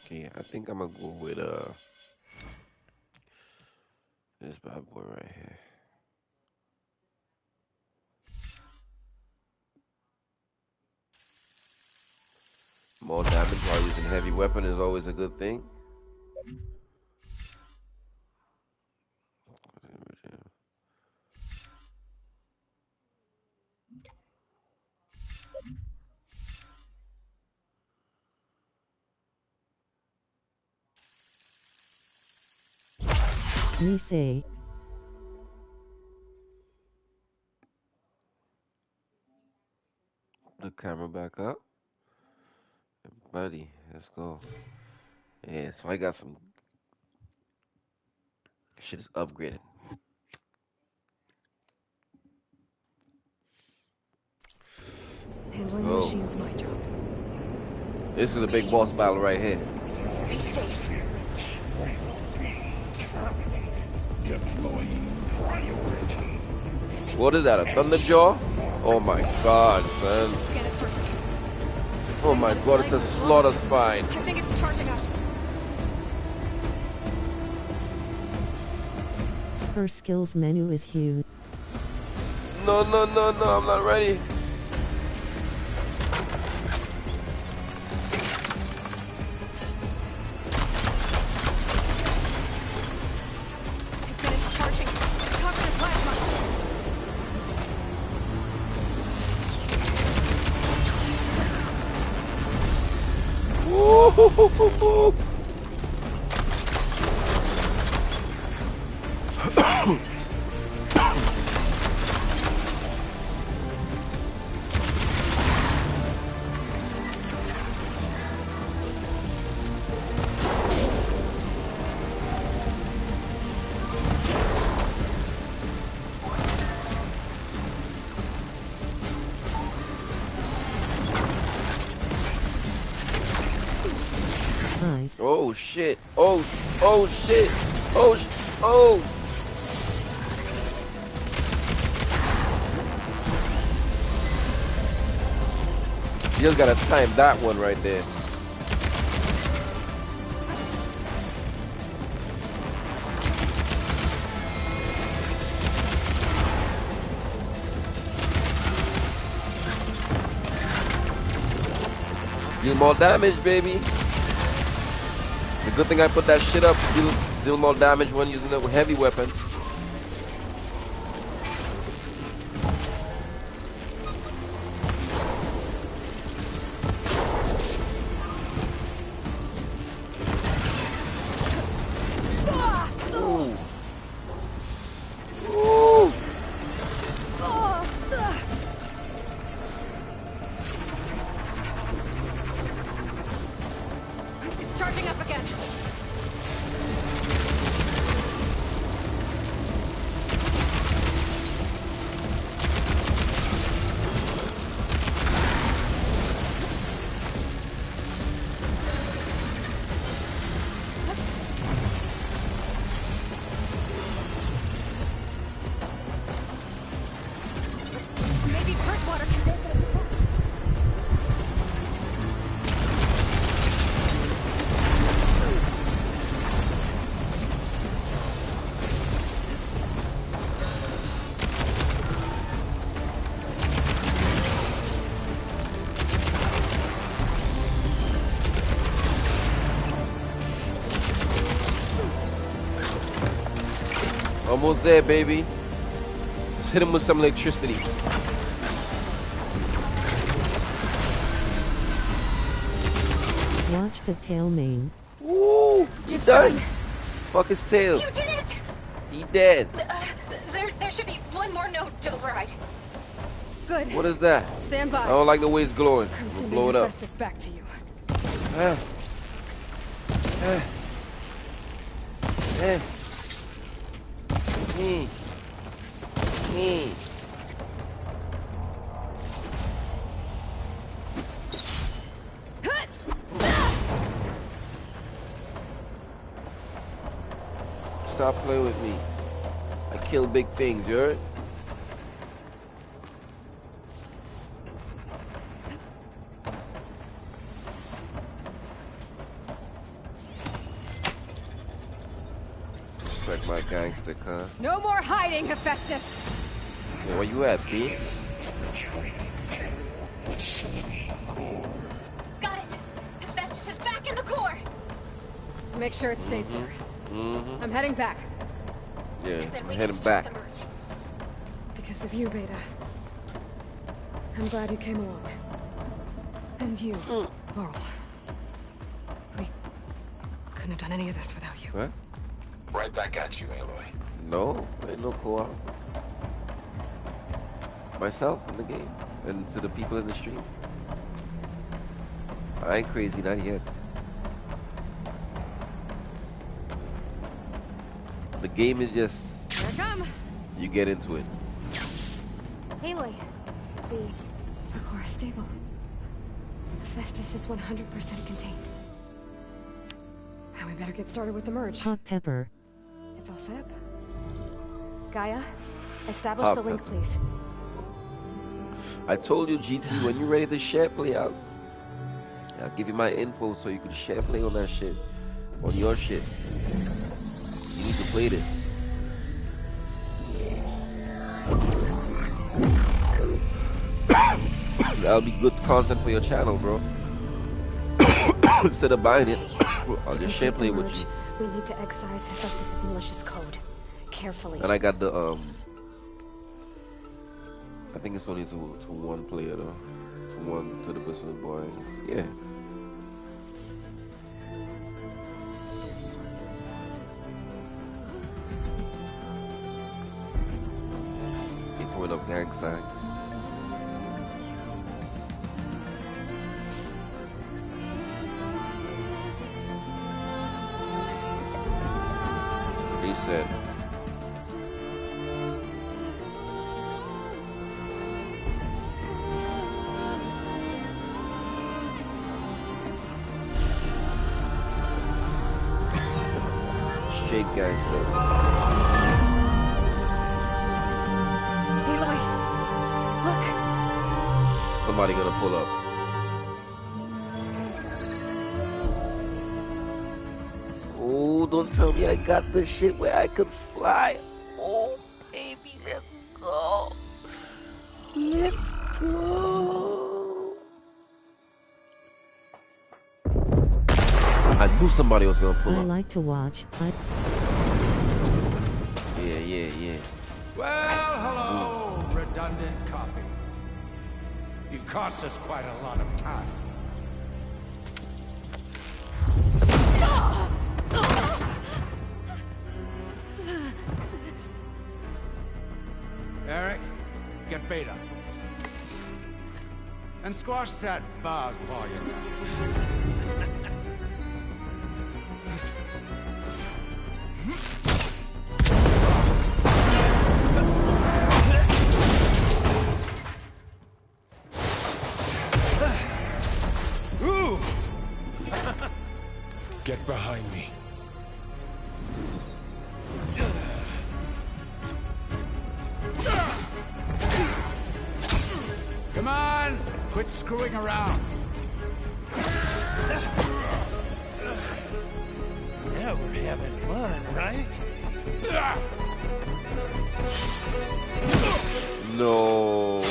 Okay, I think I'm gonna go with this bad boy right here. More damage while using heavy weapon is always a good thing. Me say. The camera back up. Buddy, let's go. Yeah, so I got some shit is upgraded. Handling the machine's my job. This is a big boss battle right here. Be safe. What is that, a Thunderjaw? Oh my god, son. Scan it first. Oh my god, it's a slaughter spine. I think it's charging up. Her skills menu is huge. No, no, no, no, I'm not ready. Finished charging. Cognitive plasma. Woo-hoo-hoo-hoo-hoo. Nice. Oh shit. Oh shit. Oh. You just gotta time that one right there. Deal more damage, baby. The good thing I put that shit up, deal more damage when using a heavy weapon. Almost there, baby. Just hit him with some electricity. Watch the tail mane. Woo! You done? Fuck his tail. You did it! He dead. There should be one more node to override. Good. What is that? Stand by. I don't like the way it's glowing. I'm We'll sending blow it up. Hephaestus back to you. Ah. Ah. Ah. Stop playing with me. I kill big things, you heard? Respect my gangster, cuz. No more hiding, Hephaestus! Yeah, where you at, bitch? Got it! Hephaestus is back in the core! Make sure it stays there. I'm heading back. Yeah, I'm heading back. Because of you, Beta. I'm glad you came along. And you, Laurel. We couldn't have done any of this without you. What? Right back at you, Aloy. No, ain't no co-op. Myself in the game, and to the people in the stream. I ain't crazy, not yet. The game is just... Here I come! You get into it. Aloy, the core is stable. Hephaestus is 100% contained. And we better get started with the merge. Hot pepper. It's all set up. Gaia, establish Hot the link, pepper. please. I told you, GT, when you're ready to share play out, I'll give you my info so you can share play on that shit. On your shit. You need to play this. That'll be good content for your channel, bro. Instead of buying it, I'll just share play with you. We need to excise Hephaestus' malicious code. Carefully. And I got the, I think it's only to one player, though. To the person boy. Yeah. He throwing up gang signs. Reset. Straight gangster. Aloy, look. Somebody gonna pull up. Oh, don't tell me I got the shit where I could fly. Oh, baby, let's go. Let's go. I knew somebody was gonna pull I up. like to watch. Yeah. Well, hello, redundant copy. You cost us quite a lot of time. Eric, get Beta. And squash that bug while you're at it. Ooh! Get behind me. Come on! Quit screwing around. Yeah, we're having fun, right? No.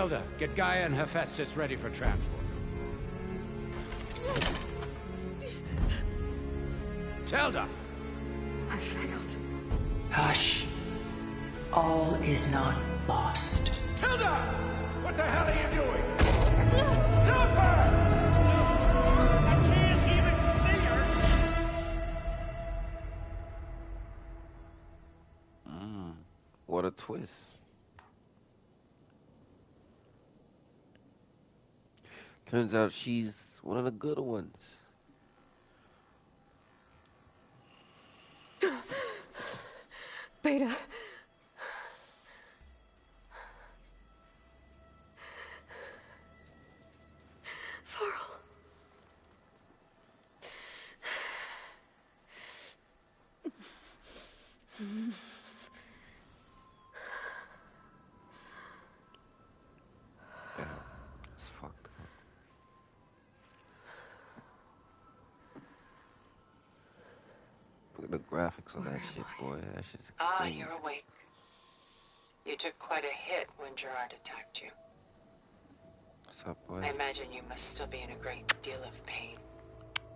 Tilda, get Gaia and Hephaestus ready for transport. Tilda! I failed. Hush. All is not lost. Tilda! What the hell are you doing? Stop her! I can't even see her! What a twist. Turns out she's one of the good ones. Beta. Varl. Damn, that's fucked up. Look at the graphics on that shit, boy. That shit's Ah, crazy. you're awake. You took quite a hit when Gerard attacked you. What's up, boy? I imagine you must still be in a great deal of pain.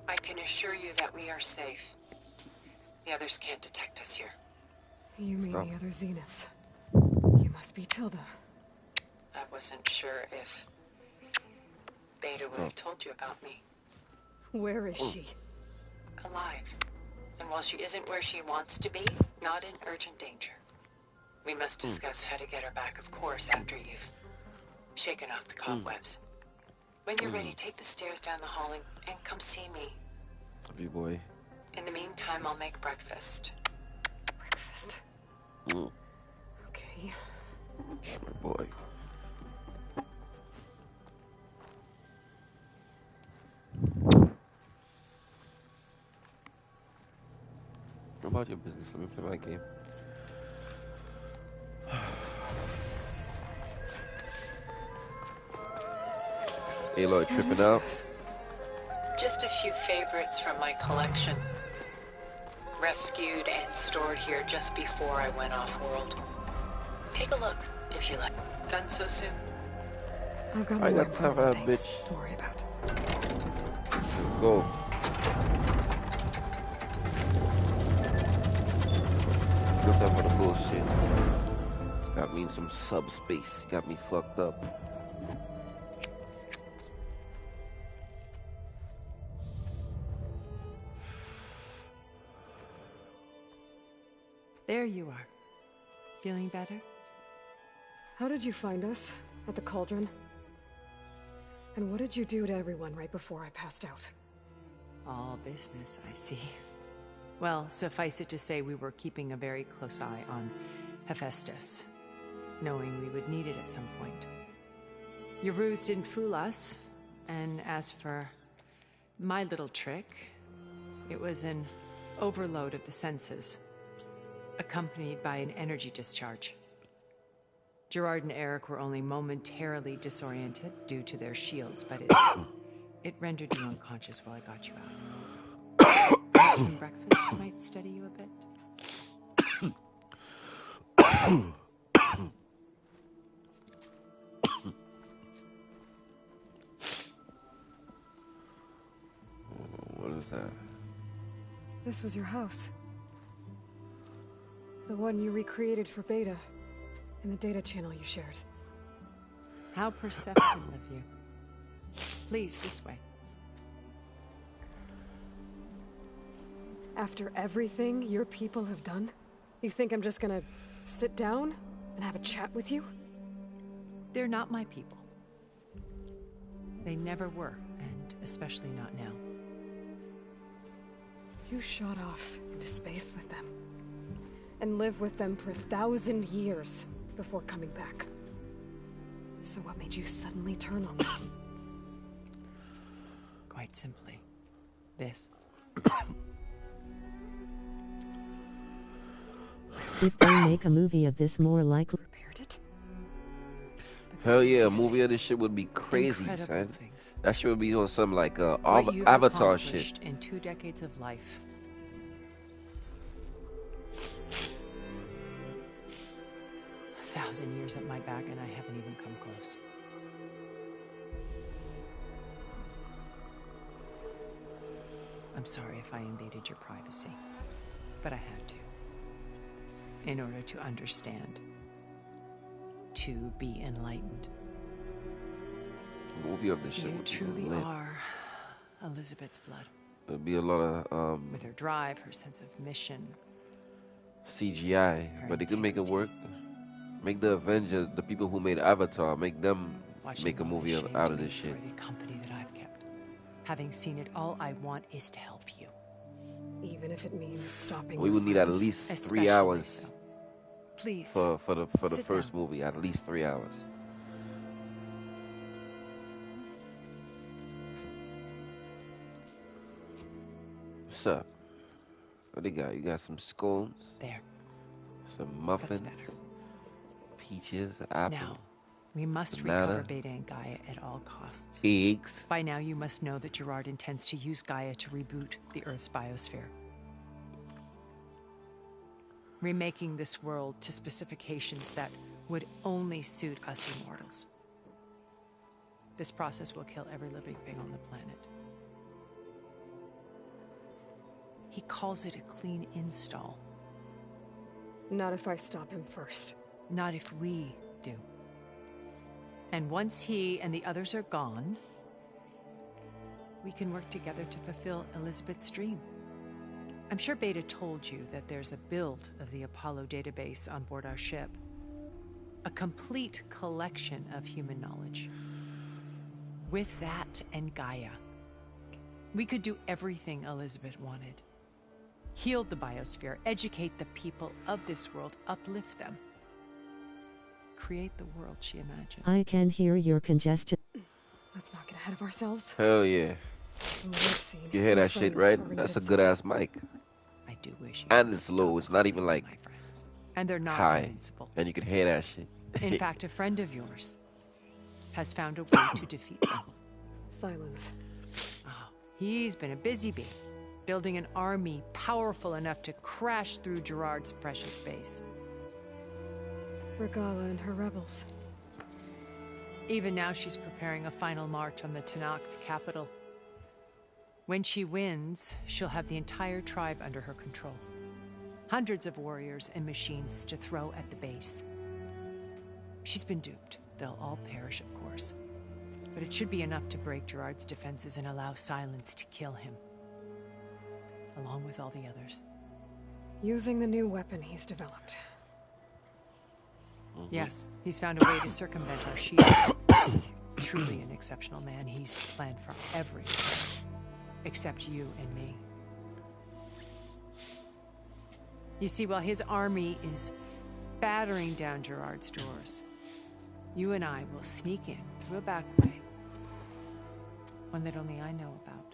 I can assure you that we are safe. The others can't detect us here. You mean the other Zeniths? You must be Tilda. I wasn't sure if Beta would have told you about me. Where is she? Alive. And while she isn't where she wants to be, not in urgent danger. We must discuss how to get her back, of course, after you've shaken off the cobwebs. When you're ready, take the stairs down the hall and come see me. Love you, boy. In the meantime, I'll make breakfast. Breakfast? Okay. My boy. What about your business? Let me play my game. Aloy tripping out. Just a few favorites from my collection. Rescued and stored here just before I went off-world. Take a look, if you like. Done so soon? I've got I more got time for important that things bitch. to worry about. Let's go. Good time for the bullshit. Got me in some subspace. Got me fucked up. There you are. Feeling better? How did you find us? At the Cauldron? And what did you do to everyone right before I passed out? All business, I see. Well, suffice it to say we were keeping a very close eye on Hephaestus, knowing we would need it at some point. Your ruse didn't fool us, and as for my little trick, it was an overload of the senses, accompanied by an energy discharge. Gerard and Eric were only momentarily disoriented due to their shields, but it rendered you unconscious while I got you out. Some breakfast might steady you a bit. What is that? This was your house. The one you recreated for Beta. In the data channel you shared. How perceptive of you. Please, this way. After everything your people have done, you think I'm just gonna sit down and have a chat with you? They're not my people. They never were, and especially not now. You shot off into space with them. And lived with them for 1,000 years before coming back. So what made you suddenly turn on them? Quite simply, this. If they make a movie of this, more likely. Repaired it? Hell yeah, a movie of this shit would be crazy, son. That shit would be on some like What you've Avatar shit. accomplished in 2 decades of life. A 1,000 years at my back and I haven't even come close. sorry if I invaded your privacy, but I had to. In order to understand. To be enlightened. The movie of the shit. You truly are Elizabeth's blood. There'd be a lot of with her drive, her sense of mission. CGI, but they could make it work. Make the Avengers, the people who made Avatar, make them make a movie out of this shit. For the company that I've kept. Having seen it, all I want is to help you. Even if it means stopping. We would need at least 3 hours. So. Please. For the first movie, at least 3 hours. What's up? What do you got? You got some scones? There. Some muffins? That's better. Peaches, apple. Now, we must recover Beta and Gaia at all costs. Eggs. By now, you must know that Gerard intends to use Gaia to reboot the Earth's biosphere. Remaking this world to specifications that would only suit us immortals. This process will kill every living thing on the planet. He calls it a clean install. Not if I stop him first. Not if we do. And once he and the others are gone, we can work together to fulfill Elizabeth's dream. I'm sure Beta told you that there's a build of the Apollo database on board our ship. A complete collection of human knowledge. With that and Gaia, we could do everything Elizabeth wanted. Heal the biosphere, educate the people of this world, uplift them. Create the world she imagined. I can hear your congestion. Let's not get ahead of ourselves. Hell yeah. You hear that shit, right? That's a good ass mic. I do wish. And it's low. It's not even like and they're not high. Invincible. And you can hear that shit. In fact, a friend of yours has found a way to defeat them. Silence. Oh, he's been a busy bee, building an army powerful enough to crash through Gerard's precious base. Regala and her rebels. Even now, she's preparing a final march on the Tenakth capital. When she wins, she'll have the entire tribe under her control. Hundreds of warriors and machines to throw at the base. She's been duped. They'll all perish, of course. But it should be enough to break Gerard's defenses and allow Silence to kill him. Along with all the others. Using the new weapon he's developed. Yes, he's found a way to circumvent our shields. Truly an exceptional man. He's planned for everything. Except you and me. You see, while his army is battering down Gerard's doors, you and I will sneak in through a back way. One that only I know about.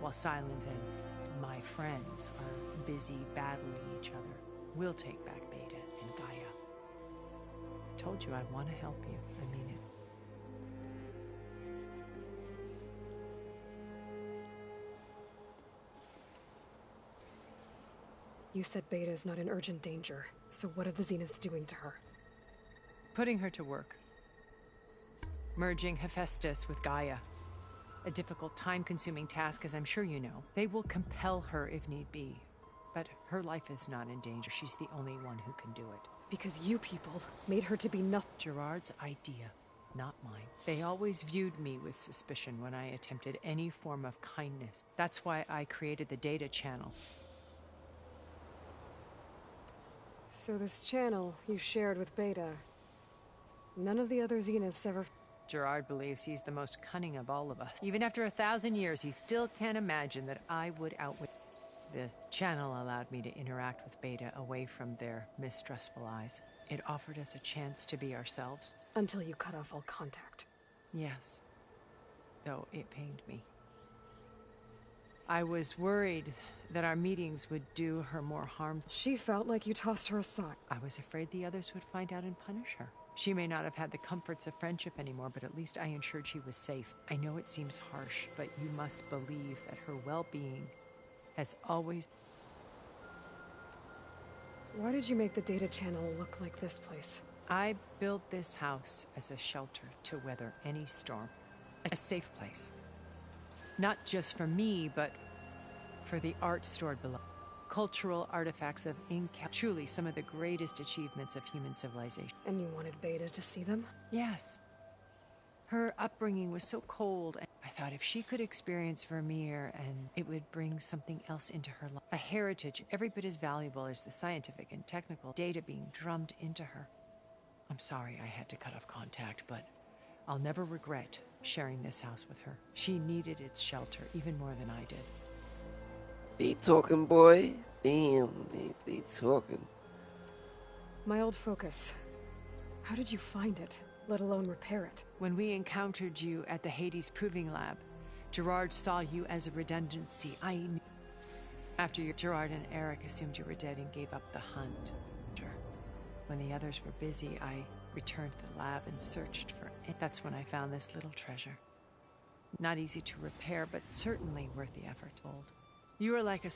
While Silence and my friends are busy battling each other, we'll take back Beta and Gaia. I told you I want to help you. I mean it. You said Beta is not in urgent danger, so what are the Zeniths doing to her? Putting her to work. Merging Hephaestus with Gaia. A difficult, time-consuming task, as I'm sure you know. They will compel her if need be. But her life is not in danger. She's the only one who can do it. Because you people made her to be nothing. Gerard's idea, not mine. They always viewed me with suspicion when I attempted any form of kindness. That's why I created the data channel. So this channel you shared with Beta, none of the other Zeniths ever... Gerard believes he's the most cunning of all of us. Even after 1,000 years, he still can't imagine that I would outwit... The channel allowed me to interact with Beta away from their mistrustful eyes. It offered us a chance to be ourselves. Until you cut off all contact. Yes. Though it pained me. I was worried that our meetings would do her more harm. She felt like you tossed her aside. I was afraid the others would find out and punish her. She may not have had the comforts of friendship anymore, but at least I ensured she was safe. I know it seems harsh, but you must believe that her well-being has always... Why did you make the data channel look like this place? I built this house as a shelter to weather any storm. A safe place. Not just for me, but for the art stored below. Cultural artifacts of Inca, truly some of the greatest achievements of human civilization. And you wanted Beta to see them? Yes. Her upbringing was so cold, and I thought if she could experience Vermeer, and it would bring something else into her life. A heritage every bit as valuable as the scientific and technical data being drummed into her. I'm sorry I had to cut off contact, but I'll never regret sharing this house with her. She needed its shelter even more than I did. They talking, boy. Damn, they talking. My old focus. How did you find it, let alone repair it? When we encountered you at the Hades Proving Lab, Gerard saw you as a redundancy. I knew. After Gerard and Eric assumed you were dead and gave up the hunt. When the others were busy, I returned to the lab and searched for it. That's when I found this little treasure. Not easy to repair, but certainly worth the effort. You were like a...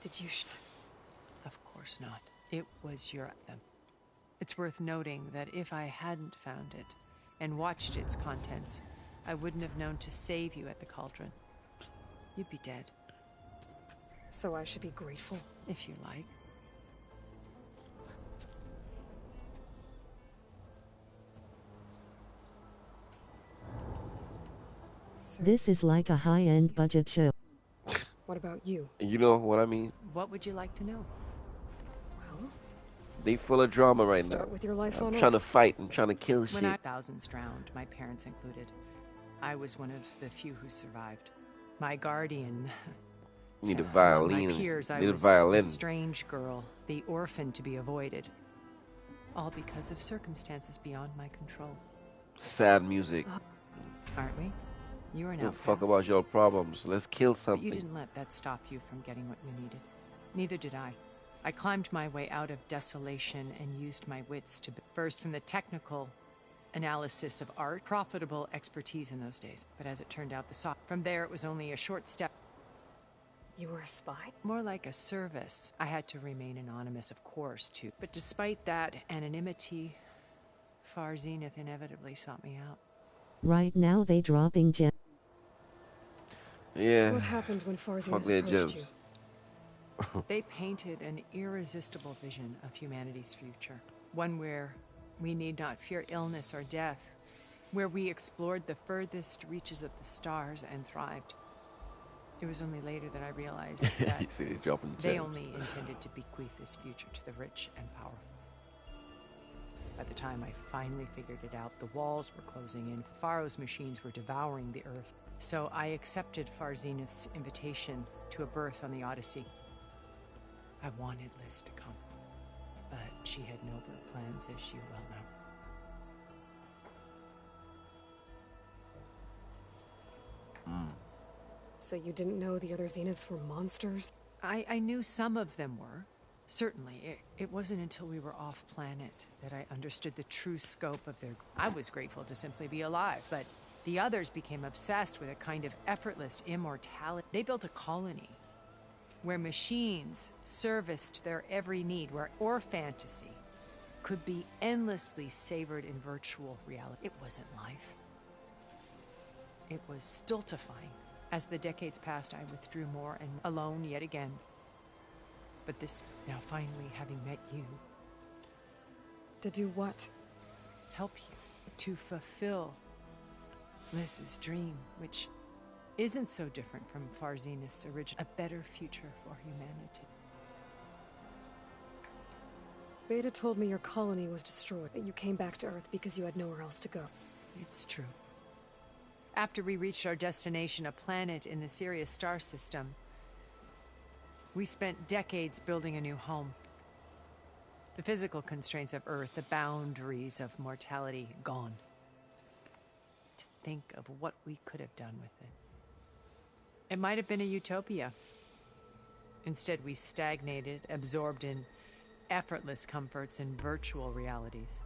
Did you... Of course not. It was your... It's worth noting that if I hadn't found it and watched its contents, I wouldn't have known to save you at the cauldron. You'd be dead. So I should be grateful? If you like. This is like a high-end budget show. What about you? You know what I mean? What would you like to know? Well, they full of drama right now. Start with your life I'm on trying to Earth. fight and trying to kill shit. When thousands drowned, my parents included. I was one of the few who survived. My guardian... Need a violin. My peers, I Need a was violin. the strange girl, the orphan to be avoided. All because of circumstances beyond my control. Sad music. Aren't we? You are now. Don't fuck about your problems. Let's kill something. But you didn't let that stop you from getting what you needed. Neither did I. I climbed my way out of desolation and used my wits to first from the technical analysis of art, profitable expertise in those days. But as it turned out, from there it was only a short step. You were a spy? More like a service. I had to remain anonymous, of course, too. But despite that anonymity, Far Zenith inevitably sought me out. Right now they dropping gems. Yeah. What happened when Far Zenith Fuck approached you? They painted an irresistible vision of humanity's future. One where we need not fear illness or death. Where we explored the furthest reaches of the stars and thrived. It was only later that I realized that they only intended to bequeath this future to the rich and powerful. By the time I finally figured it out, the walls were closing in, Pharaoh's machines were devouring the Earth. So I accepted Far Zenith's invitation to a berth on the Odyssey. I wanted Liz to come, but she had nobler plans, as you well know. So you didn't know the other Zeniths were monsters? I knew some of them were. Certainly. It wasn't until we were off-planet that I understood the true scope of their... I was grateful to simply be alive, but the others became obsessed with a kind of effortless immortality. They built a colony where machines serviced their every need, or fantasy could be endlessly savored in virtual reality. It wasn't life. It was stultifying. As the decades passed, I withdrew more and alone yet again. But this, now finally having met you... To do what? Help you. To fulfill Liz's dream, which isn't so different from Far Zenith's original. A better future for humanity. Beta told me your colony was destroyed, that you came back to Earth because you had nowhere else to go. It's true. After we reached our destination, a planet in the Sirius star system, we spent decades building a new home. The physical constraints of Earth, the boundaries of mortality, gone. To think of what we could have done with it. It might have been a utopia. Instead, we stagnated, absorbed in effortless comforts and virtual realities.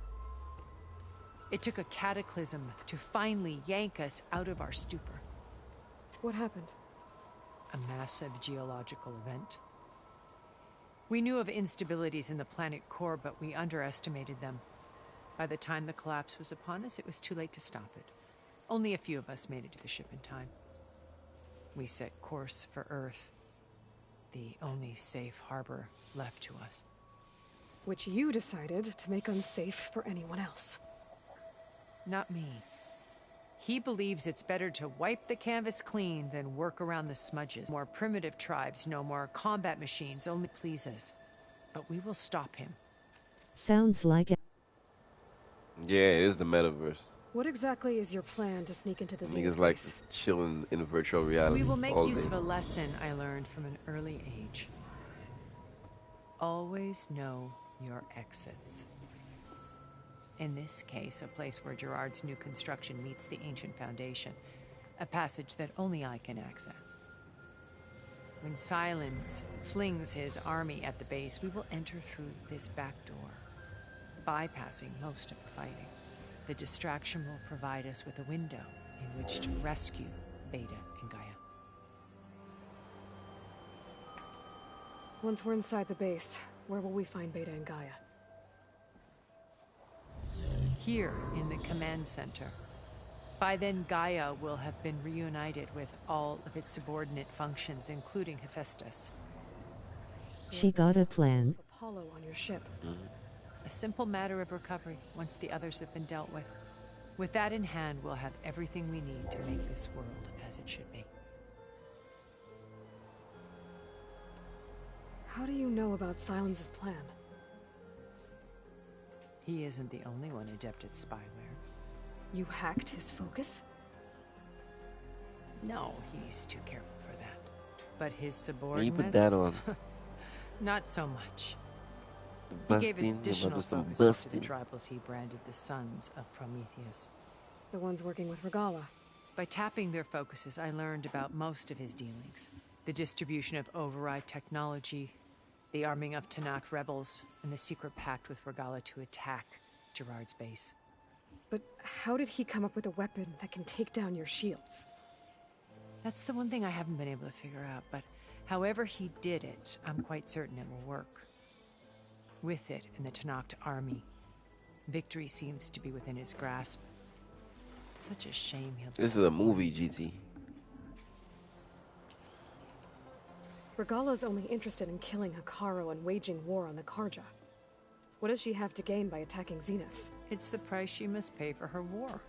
It took a cataclysm to finally yank us out of our stupor. What happened? A massive geological event. We knew of instabilities in the planet core, but we underestimated them. By the time the collapse was upon us, it was too late to stop it. Only a few of us made it to the ship in time. We set course for Earth, the only safe harbor left to us. Which you decided to make unsafe for anyone else. Not me. He believes it's better to wipe the canvas clean than work around the smudges. More primitive tribes, no more combat machines, only pleases. But we will stop him. Sounds like it. Yeah, it is the metaverse. What exactly is your plan to sneak into this Niggas like just chilling in virtual reality. We will make all use day. of a lesson I learned from an early age. Always know your exits. In this case, a place where Gerard's new construction meets the ancient foundation, a passage that only I can access. When Silence flings his army at the base, we will enter through this back door, bypassing most of the fighting. The distraction will provide us with a window in which to rescue Beta and Gaia. Once we're inside the base, where will we find Beta and Gaia? Here in the command center. By then, Gaia will have been reunited with all of its subordinate functions, including Hephaestus. She got a plan. Apollo on your ship. A simple matter of recovery once the others have been dealt with. With that in hand, we'll have everything we need to make this world as it should be. How do you know about Silence's plan? He isn't the only one adept at spyware. You hacked his focus? No, he's too careful for that. But his When subordinates... you put that on. Not so much. He Busting, gave additional some focus to the busting. tribals he branded the Sons of Prometheus. The ones working with Regala. By tapping their focuses, I learned about most of his dealings. The distribution of override technology, the arming of Tanakh rebels, and the secret pact with Regala to attack Gerard's base. But how did he come up with a weapon that can take down your shields? That's the one thing I haven't been able to figure out, but however he did it, I'm quite certain it will work. With it and the Tanakh army, victory seems to be within his grasp. Such a shame he'll be This is a movie, GT. Regala's only interested in killing Hekarro and waging war on the Karja. What does she have to gain by attacking Zenith? It's the price she must pay for her war.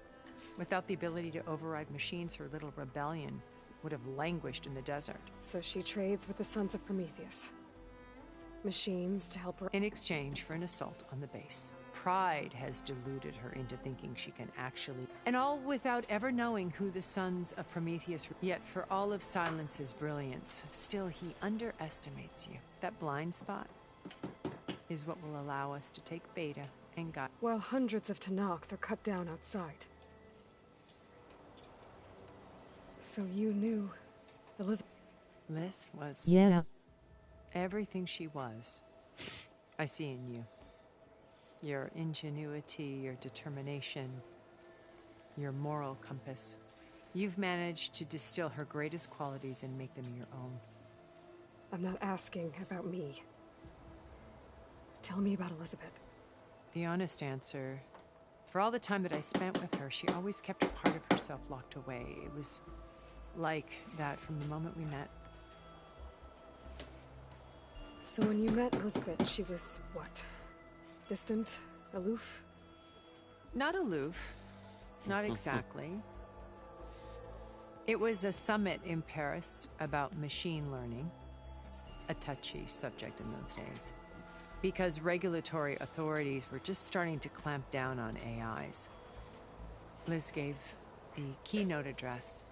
Without the ability to override machines, her little rebellion would have languished in the desert. So she trades with the Sons of Prometheus. Machines to help her... In exchange for an assault on the base. Pride has deluded her into thinking she can actually... And all without ever knowing who the Sons of Prometheus were. Yet for all of Silence's brilliance, still he underestimates you. That blind spot is what will allow us to take Beta and Gaia. While hundreds of Tanakh are cut down outside. So you knew Elizabeth... Liz was... Yeah. Everything she was, I see in you. Your ingenuity, your determination, your moral compass. You've managed to distill her greatest qualities and make them your own. I'm not asking about me. Tell me about Elizabeth. The honest answer, for all the time that I spent with her, she always kept a part of herself locked away. It was like that from the moment we met. So when you met Elizabeth, she was what? Distant? Aloof? Not aloof. Not exactly. It was a summit in Paris about machine learning. A touchy subject in those days. Because regulatory authorities were just starting to clamp down on AIs. Liz gave the keynote address.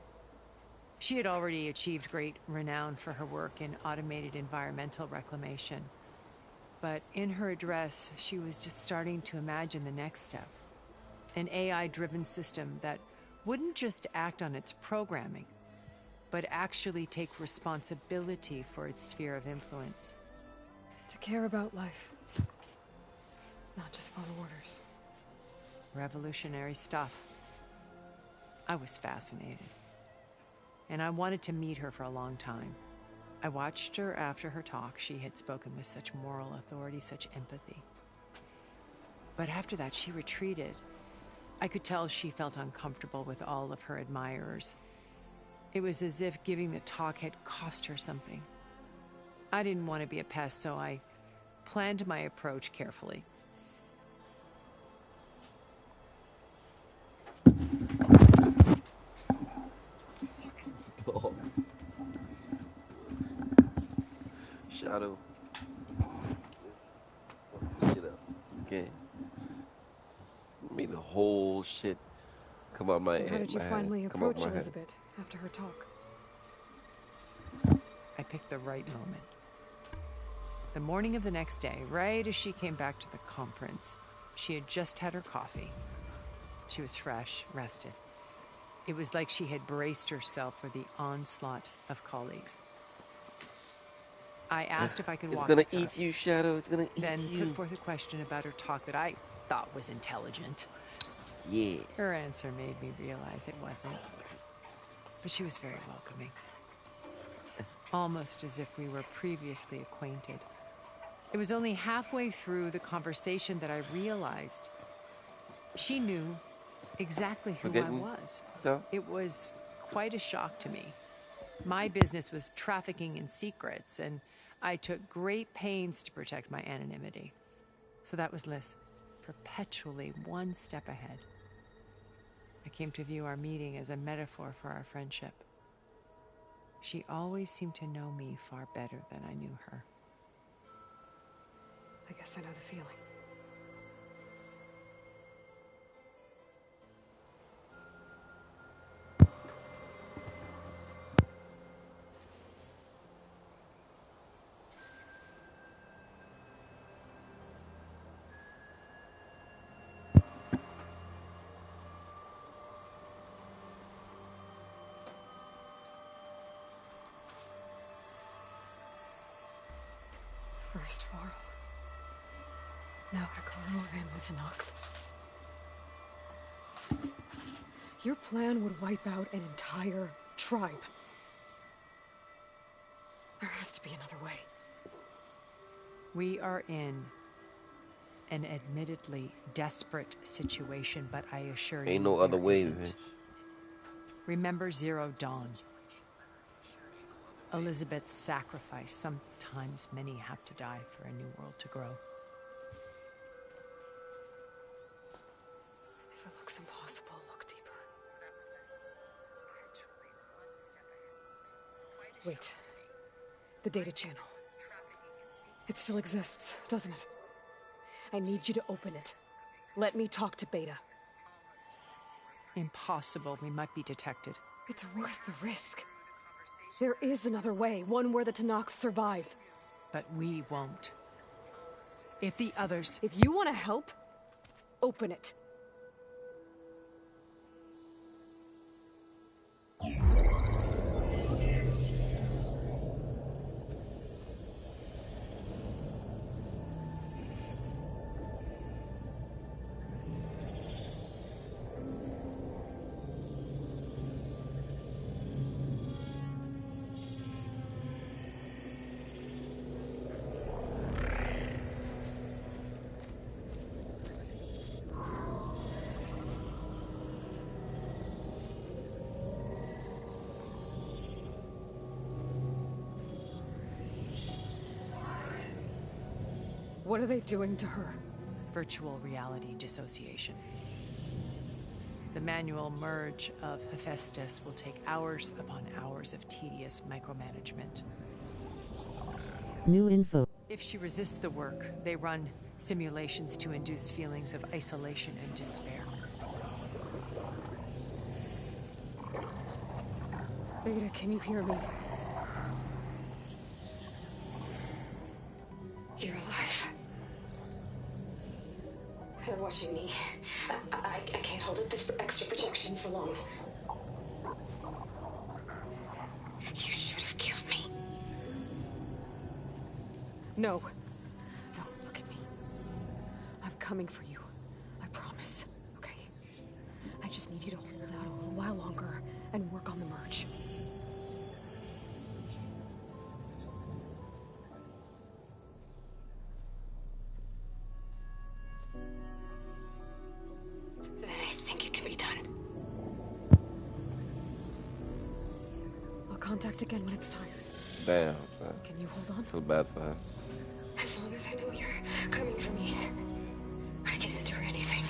She had already achieved great renown for her work in automated environmental reclamation. But in her address, she was just starting to imagine the next step. An AI-driven system that wouldn't just act on its programming, but actually take responsibility for its sphere of influence. To care about life. Not just follow orders. Revolutionary stuff. I was fascinated. And I wanted to meet her for a long time. I watched her after her talk. She had spoken with such moral authority, such empathy. But after that, she retreated. I could tell she felt uncomfortable with all of her admirers. It was as if giving the talk had cost her something. I didn't want to be a pest, so I planned my approach carefully. Oh. Shadow. This shit up. Okay. Made the whole shit come out my head. So how did you finally approach Elizabeth after her talk? I picked the right moment. The morning of the next day, right as she came back to the conference, she had just had her coffee. She was fresh, rested. It was like she had braced herself for the onslaught of colleagues. I asked if I could walk with her. It's gonna eat you, Shadow. It's gonna eat you. Then put forth a question about her talk that I thought was intelligent. Yeah. Her answer made me realize it wasn't. But she was very welcoming. Almost as if we were previously acquainted. It was only halfway through the conversation that I realized she knew exactly who I was. So? It was quite a shock to me. My business was trafficking in secrets, and I took great pains to protect my anonymity. So that was Liz, perpetually one step ahead. I came to view our meeting as a metaphor for our friendship. She always seemed to know me far better than I knew her. I guess I know the feeling. First Varl. Now Hekarro and the Tenakth. Your plan would wipe out an entire tribe. There has to be another way. We are in an admittedly desperate situation, but I assure you, ain't no other way, isn't. bitch. Remember Zero Dawn. Elizabeth's sacrifice. Sometimes many have to die for a new world to grow. If it looks impossible, look deeper. Wait. The data channel. It still exists, doesn't it? I need you to open it. Let me talk to Beta. Impossible. We might be detected. It's worth the risk. There is another way, one where the Tenakth survive. But we won't. If the others... If you want to help, open it. What are they doing to her? Virtual reality dissociation. The manual merge of Hephaestus will take hours upon hours of tedious micromanagement. New info. If she resists the work, they run simulations to induce feelings of isolation and despair. Beta, can you hear me? You're alive. They're watching me. I can't hold up this extra protection for long. You should have killed me. No. No, look at me. I'm coming for you. I promise. Okay? I just need you to hold out a little while longer and work on the merge. Then I think it can be done. I'll contact again when it's time. Damn, man. Can you hold on? Feel bad for her. As long as I know you're coming for me, I can endure anything.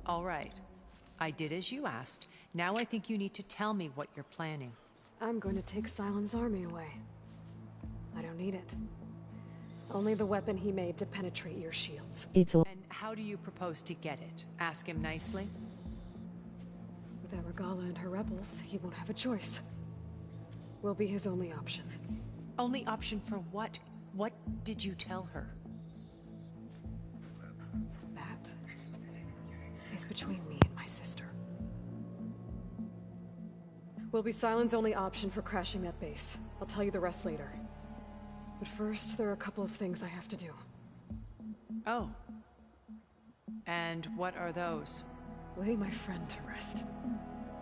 All right. I did as you asked. Now I think you need to tell me what you're planning. I'm going to take Sylens' army away. I don't need it. Only the weapon he made to penetrate your shields. And how do you propose to get it? Ask him nicely? Without Regalla and her rebels, he won't have a choice. We'll be his only option. Only option for what? What did you tell her? That is between me and my sister. Will be Sylens' only option for crashing that base. I'll tell you the rest later. But first, there are a couple of things I have to do. Oh. And what are those? Lay my friend to rest.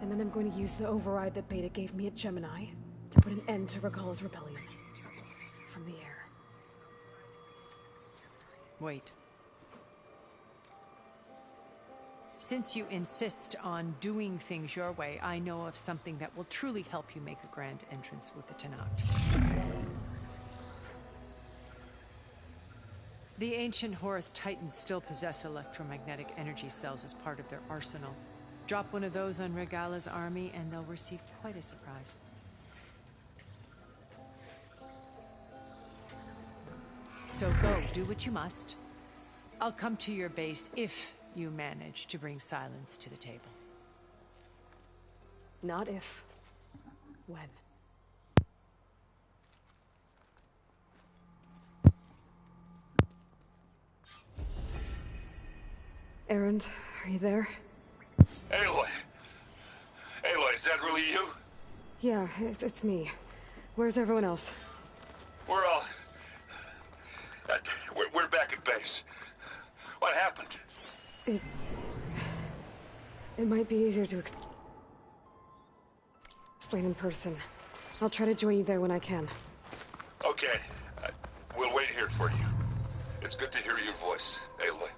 And then I'm going to use the override that Beta gave me at Gemini to put an end to Regalla's rebellion. From the air. Wait. Since you insist on doing things your way, I know of something that will truly help you make a grand entrance with the Tenakth. The ancient Horus Titans still possess electromagnetic energy cells as part of their arsenal. Drop one of those on Regalla's army and they'll receive quite a surprise. So go, do what you must. I'll come to your base if you manage to bring Sylens to the table. Not if. When. Erend, are you there? Aloy! Aloy, is that really you? Yeah, it's me. Where's everyone else? We're all... we're back at base. What happened? It might be easier to explain in person. I'll try to join you there when I can. Okay. We'll wait here for you. It's good to hear your voice, Aloy.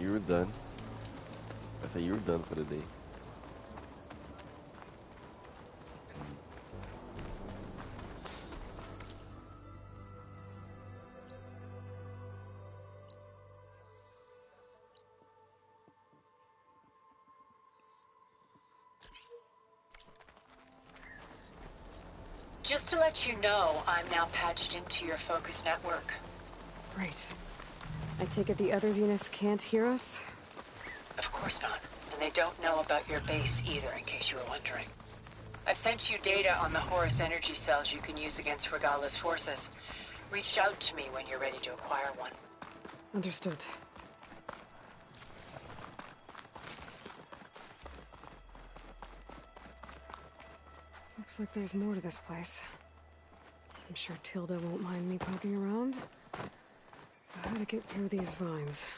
You were done. I said you were done for the day. Just to let you know, I'm now patched into your focus network. Great. I take it the other Zeniths can't hear us? Of course not. And they don't know about your base either, in case you were wondering. I've sent you data on the Horus energy cells you can use against Regalla's forces. Reach out to me when you're ready to acquire one. Understood. Looks like there's more to this place. I'm sure Tilda won't mind me poking around. How to get through these vines?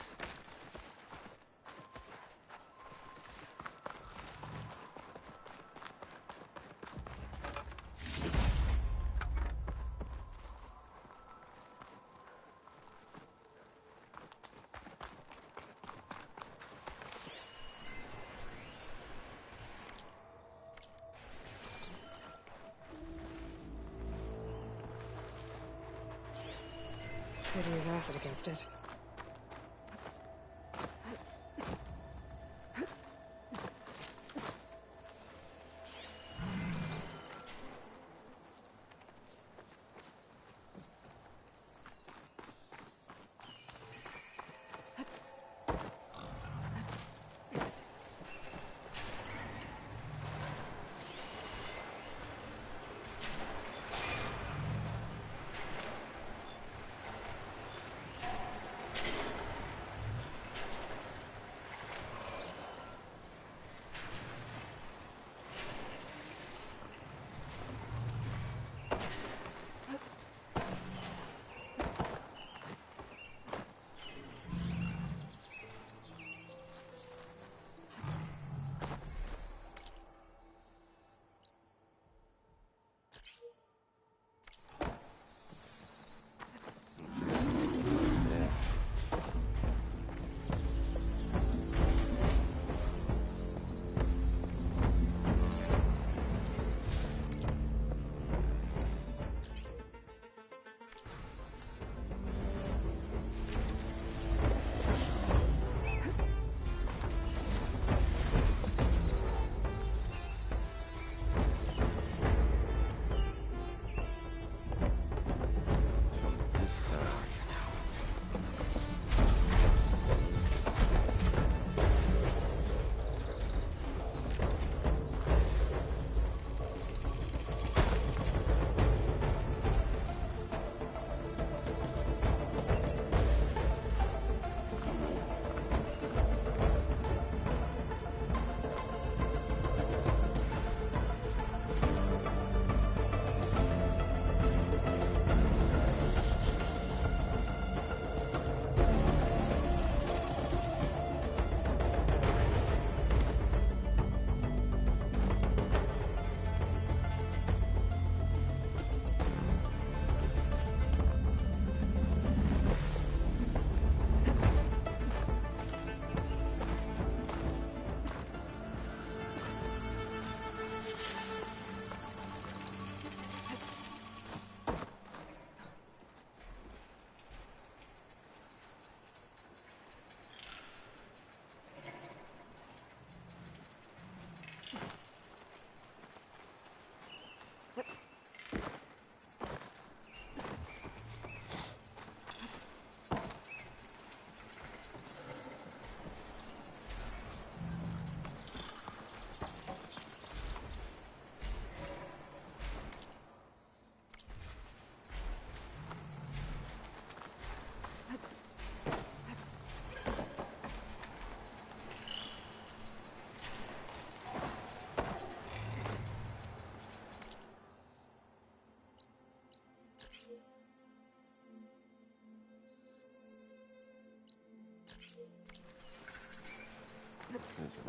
Could use acid against it.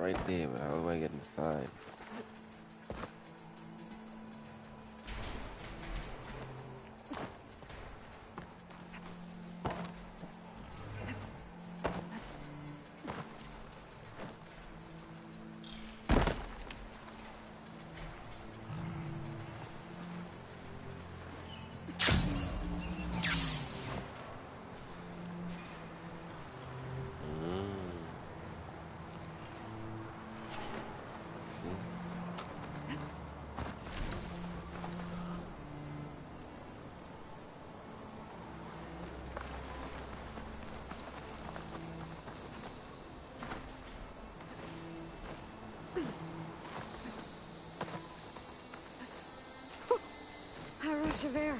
right there, but how do I get inside? A rush of air.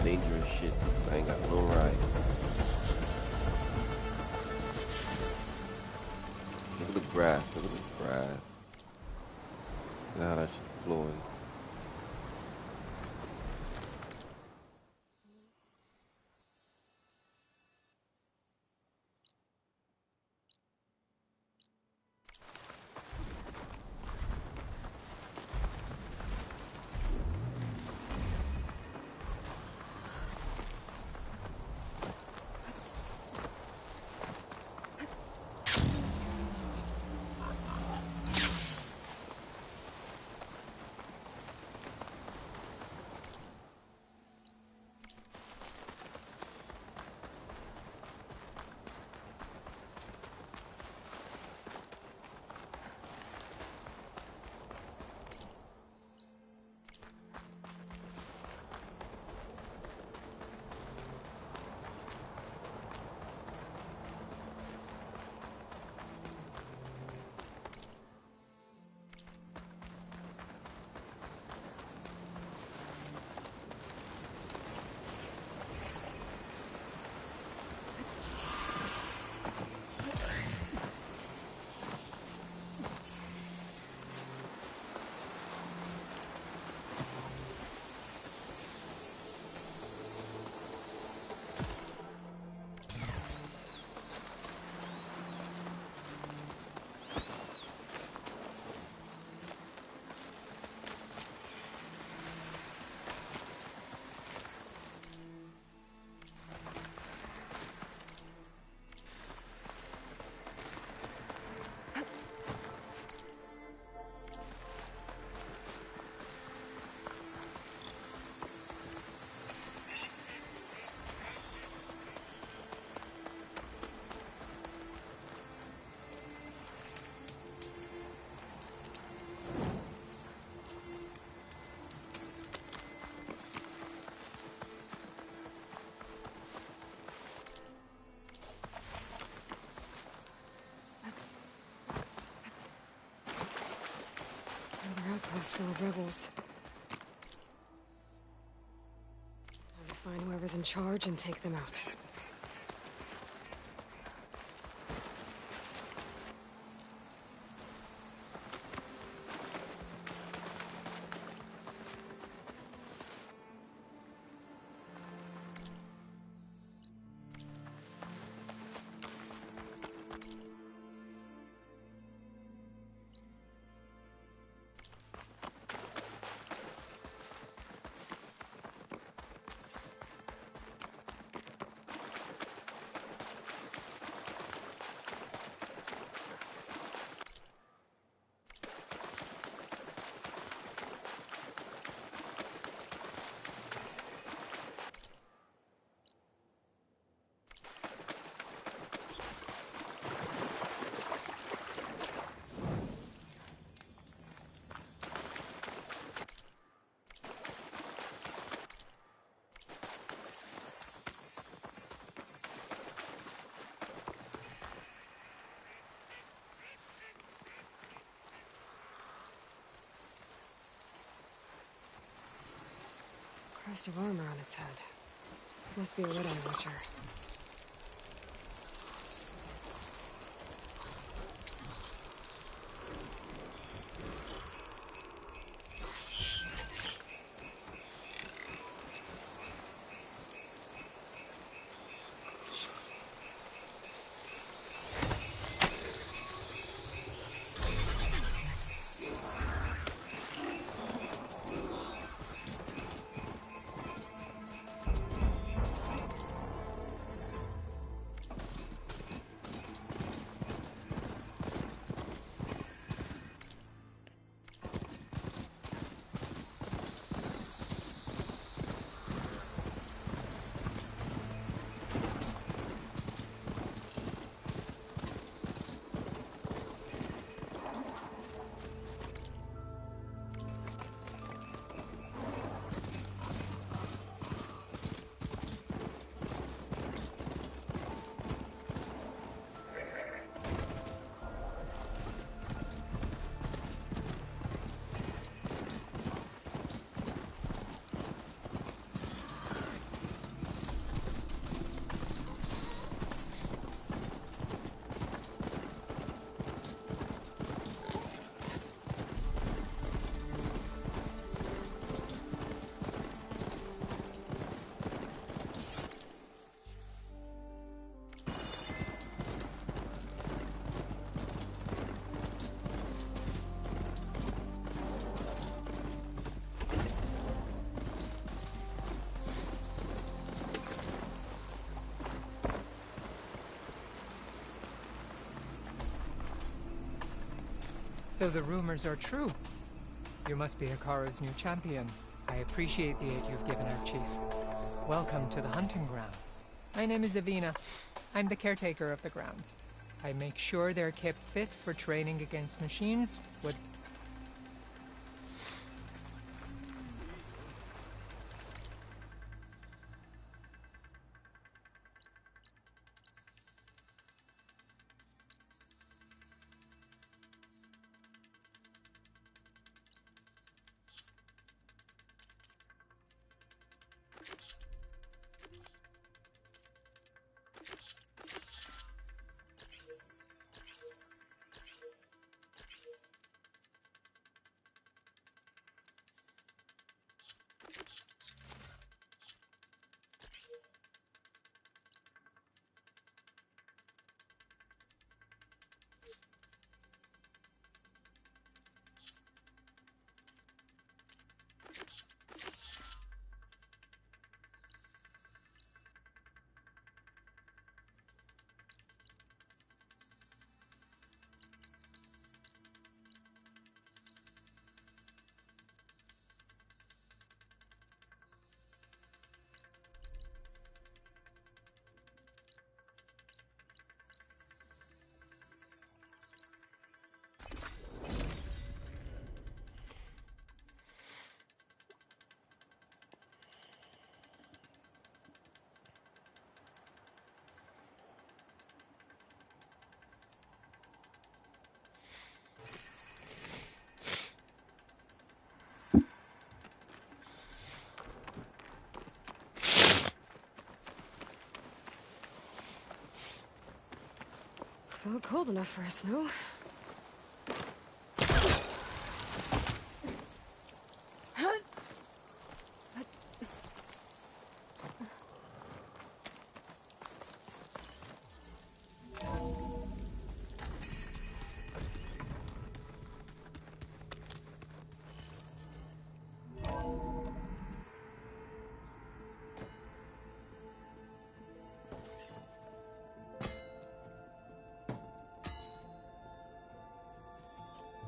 Dangerous shit. I ain't got no ride. Look at the grass. Look at the grass. Look how that shit's flowing. full of rebels. Time to find whoever's in charge and take them out. Crest of armor on its head. Must be a Red-Eye Watcher. So the rumors are true. You must be Hekarro's new champion. I appreciate the aid you've given our chief. Welcome to the hunting grounds. My name is Avina. I'm the caretaker of the grounds. I make sure they're kept fit for training against machines with... Felt cold enough for a snow.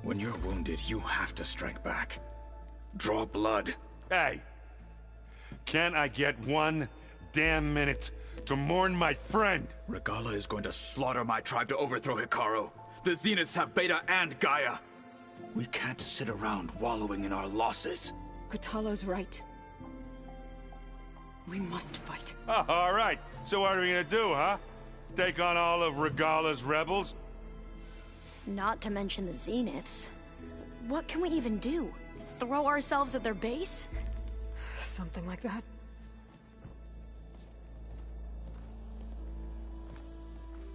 When you're wounded, you have to strike back. Draw blood. Hey! Can't I get 1 damn minute to mourn my friend? Regalla is going to slaughter my tribe to overthrow Hekarro. The Zeniths have Beta and Gaia. We can't sit around wallowing in our losses. Kotallo's right. We must fight. Oh, all right. So what are we gonna do, huh? Take on all of Regalla's rebels? Not to mention the Zeniths. What can we even do? Throw ourselves at their base? Something like that.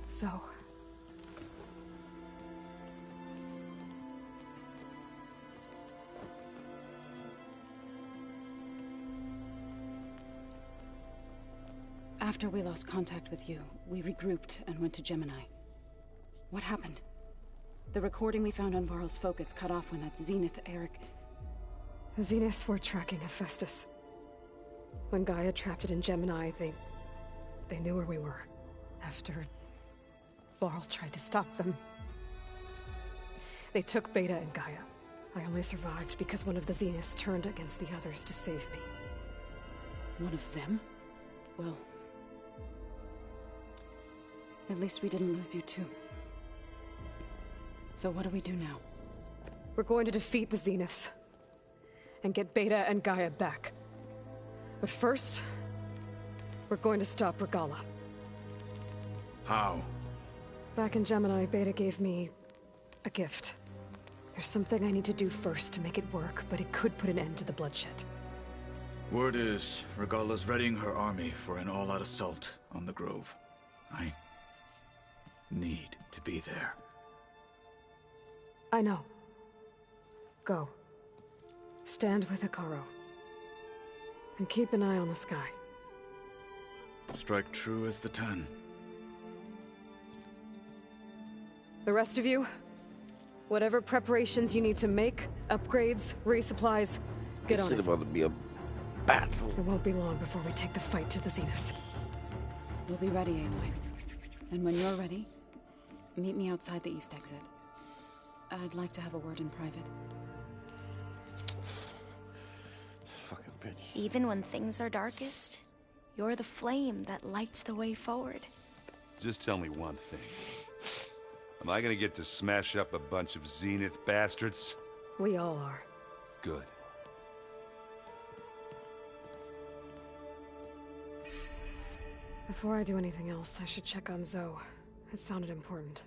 So... After we lost contact with you, we regrouped and went to Gemini. What happened? The recording we found on Varl's focus cut off when that Zenith, Eric... The Zeniths were tracking Hephaestus. When Gaia trapped it in Gemini, they knew where we were. After... Varl tried to stop them. They took Beta and Gaia. I only survived because one of the Zeniths turned against the others to save me. One of them? Well... At least we didn't lose you too. So what do we do now? We're going to defeat the Zeniths. And get Beta and Gaia back. But first... we're going to stop Regalla. How? Back in Gemini, Beta gave me... a gift. There's something I need to do first to make it work, but it could put an end to the bloodshed. Word is, Regalla's readying her army for an all-out assault on the Grove. I... need to be there. I know. Go. Stand with Hekarro. And keep an eye on the sky. Strike true as the 10. The rest of you, whatever preparations you need to make, upgrades, resupplies, get on it. It's about to be a battle. It won't be long before we take the fight to the Zeniths. We'll be ready, Aloy. And when you're ready, meet me outside the east exit. I'd like to have a word in private. Fucking bitch. Even when things are darkest, you're the flame that lights the way forward. Just tell me one thing. Am I gonna get to smash up a bunch of Zenith bastards? We all are. Good. Before I do anything else, I should check on Zoe. It sounded important.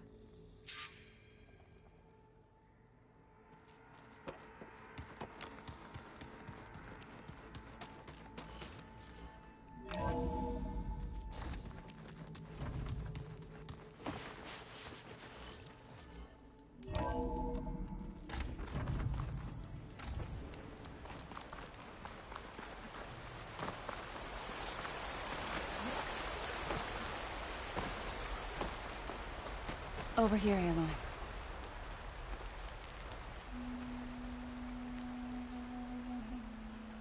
Over here, Aloy.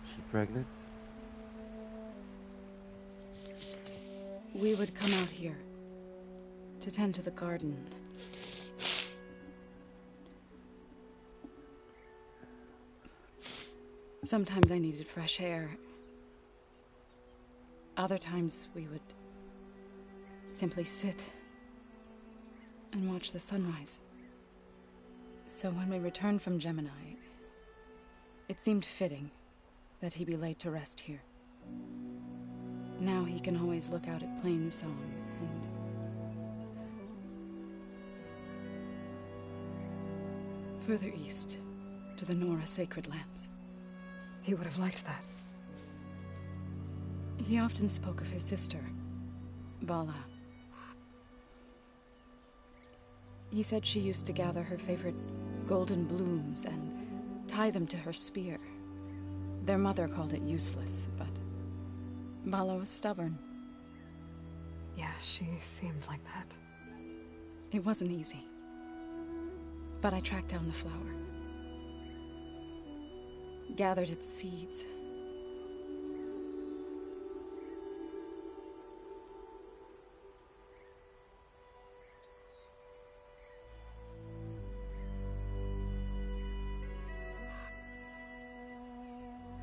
She pregnant? We would come out here to tend to the garden. Sometimes I needed fresh air. Other times we would simply sit and watch the sunrise. So when we returned from Gemini, it seemed fitting that he be laid to rest here. Now he can always look out at Plainsong and... further east, to the Nora Sacred Lands. He would have liked that. He often spoke of his sister, Vala. He said she used to gather her favorite golden blooms and tie them to her spear. Their mother called it useless, but Vala was stubborn. Yeah, she seemed like that. It wasn't easy. But I tracked down the flower. Gathered its seeds.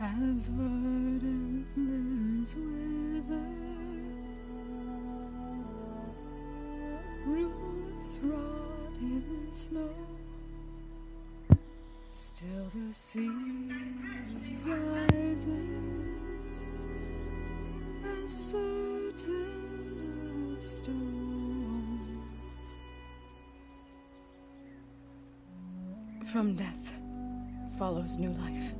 As verdant limbs wither, roots rot in snow, still the sea rises, as certain as stone. From death follows new life.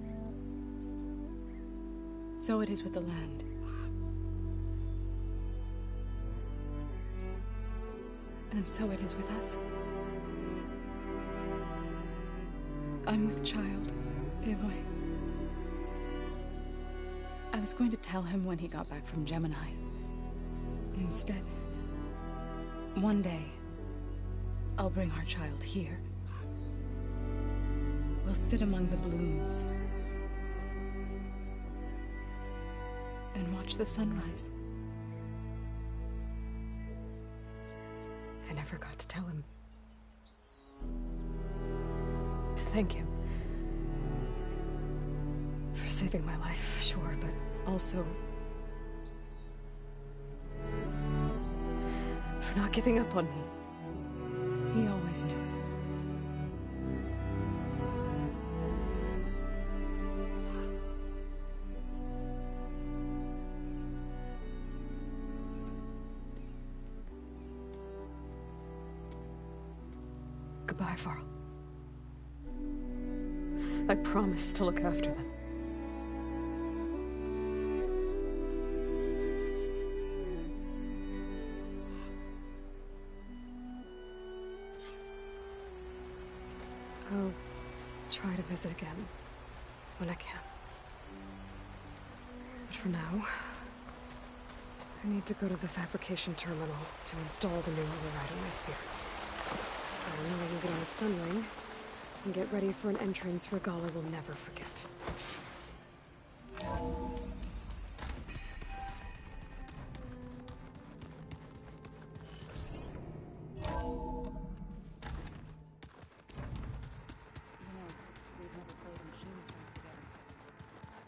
So it is with the land. And so it is with us. I'm with child, Aloy. I was going to tell him when he got back from Gemini. Instead, one day, I'll bring our child here. We'll sit among the blooms and watch the sunrise. I never got to tell him. To thank him. For saving my life, sure, but also for not giving up on me. He always knew. Goodbye, Varl. I promise to look after them. I'll try to visit again when I can. But for now, I need to go to the fabrication terminal to install the new override on my spear. I'll know I use it on a sunwing, and get ready for an entrance Regalla will never forget.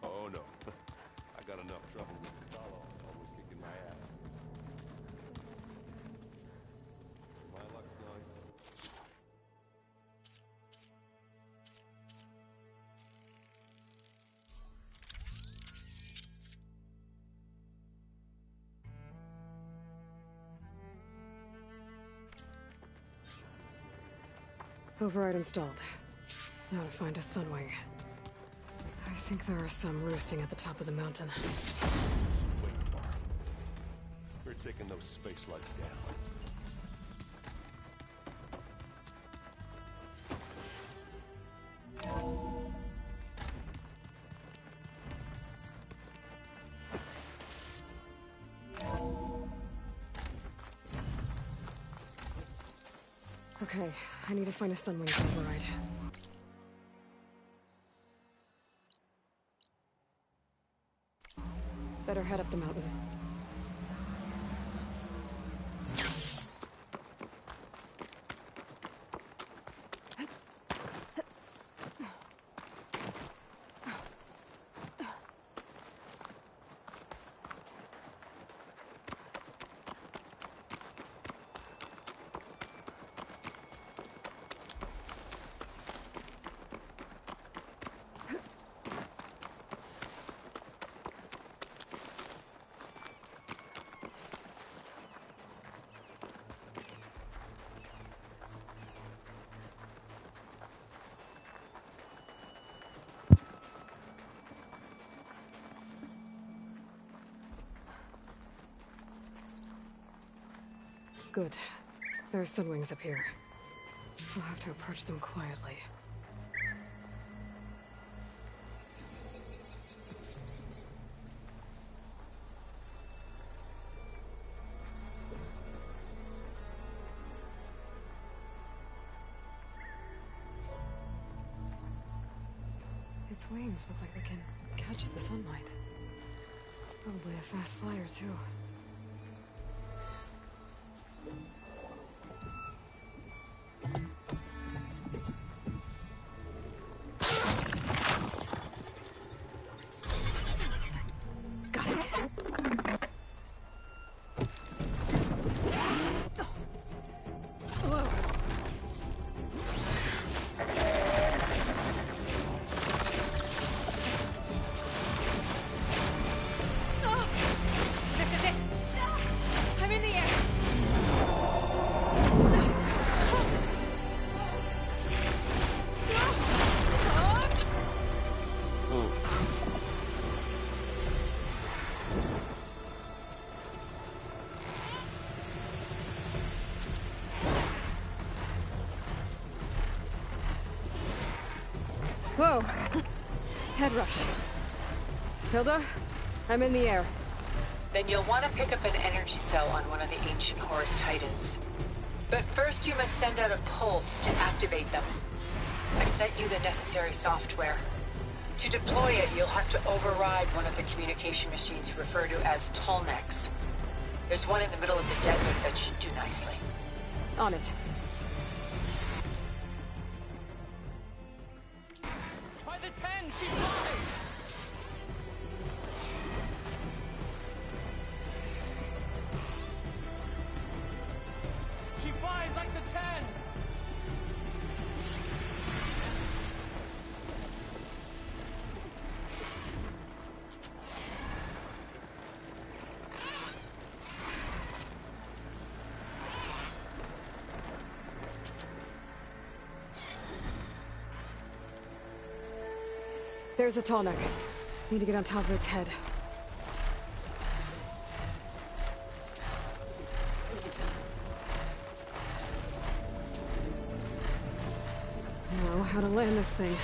Oh no. I got enough trouble with Regalla always kicking my ass. My luck's going. Override installed. Now to find a sunwing. I think there are some roosting at the top of the mountain. Wait, Varl. We're taking those space lights down. Okay, I need to find a sunwing to override. Better head up the mountain. Good. There are sunwings up here. We'll have to approach them quietly. Its wings look like they can catch the sunlight. Probably a fast flyer, too. Got it. Whoa. This is it! I'm in the air! Whoa! Head rush. Tilda, I'm in the air. Then you'll want to pick up an energy cell on one of the ancient Horus Titans. But first you must send out a pulse to activate them. I've sent you the necessary software. To deploy it, you'll have to override one of the communication machines you refer to as Tallnecks. There's one in the middle of the desert that should do nicely. On it. By the 10, she flies! She flies like the 10! There's a Tallneck. Need to get on top of its head. Know how to land this thing.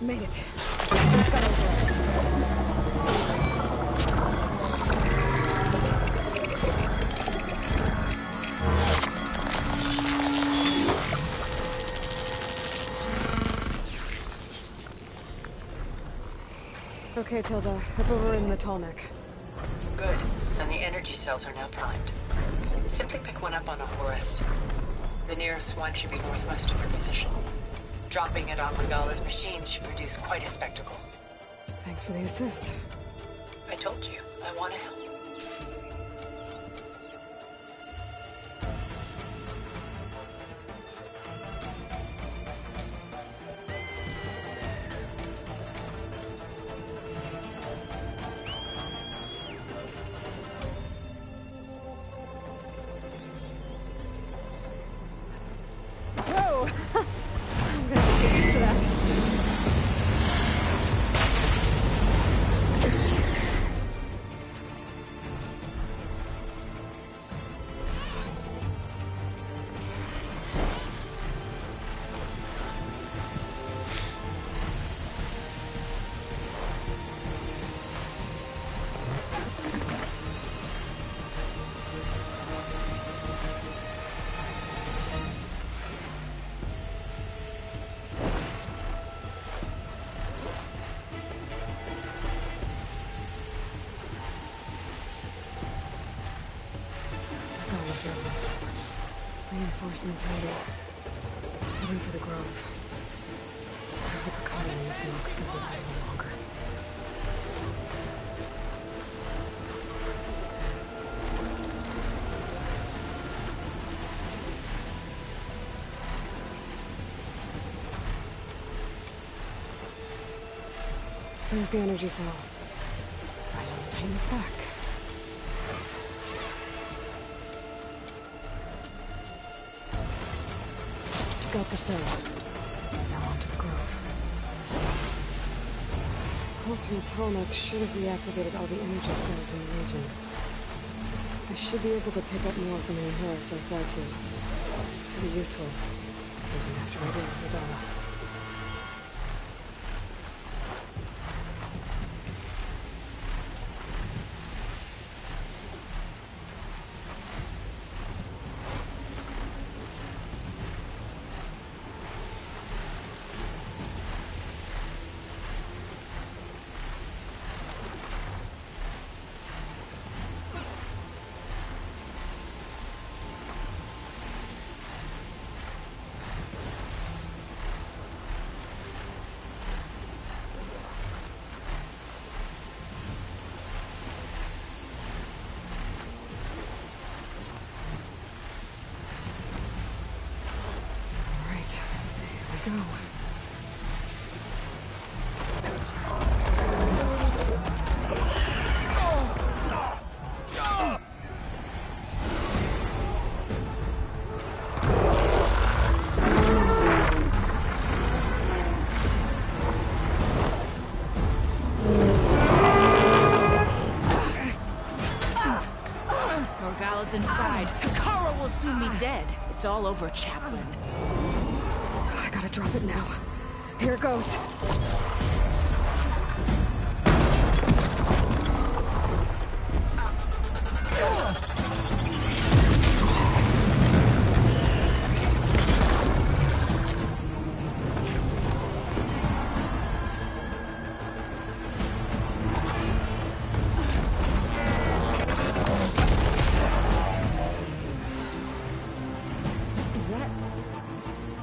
Made it. Let's go over it. Okay, Tilda. Up over in the Tallneck. Good. And the energy cells are now primed. Simply pick one up on a Horus. The nearest one should be northwest of your position. Dropping it on Regalla's machine should produce quite a spectacle. Thanks for the assist. I told you, I want to help. Whoa! I'm gonna have to get used to that. Those rebels. Reinforcements hiding. Heading for the Grove. I hope a colony's milk can live there no longer. There's the energy cell. Right on the Titan's back. Scout the cell. Now on to the grove. Pulse from Tonic should have reactivated all the energy cells in the region. I should be able to pick up more from any Horus I fly to. Pretty useful. Even after I deal with Regalla. Go. Regalla's inside. Hekarro will soon be dead. It's all over, Chaplain. I gotta drop it now. Here it goes.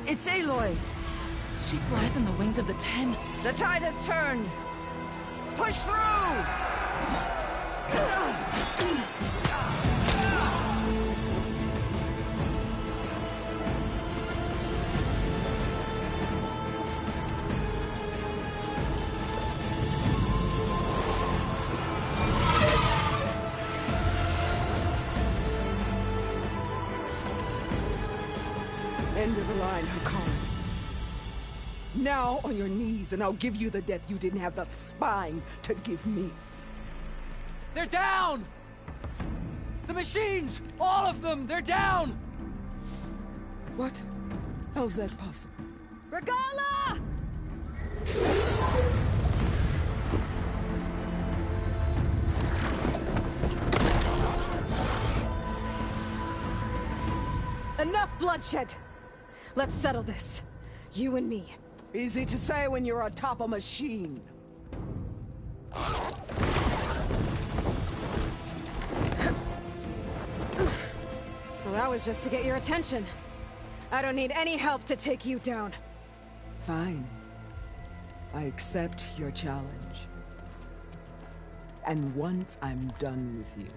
It's Aloy! She flies on the wings of the Ten. The tide has turned! Push through! End of the line, Hakan. Now on your knees, and I'll give you the death you didn't have the spine to give me. They're down! The machines! All of them! They're down! What? How's that possible? Regalla! Enough bloodshed! Let's settle this. You and me. Easy to say when you're atop a machine. Well, that was just to get your attention. I don't need any help to take you down. Fine. I accept your challenge. And once I'm done with you,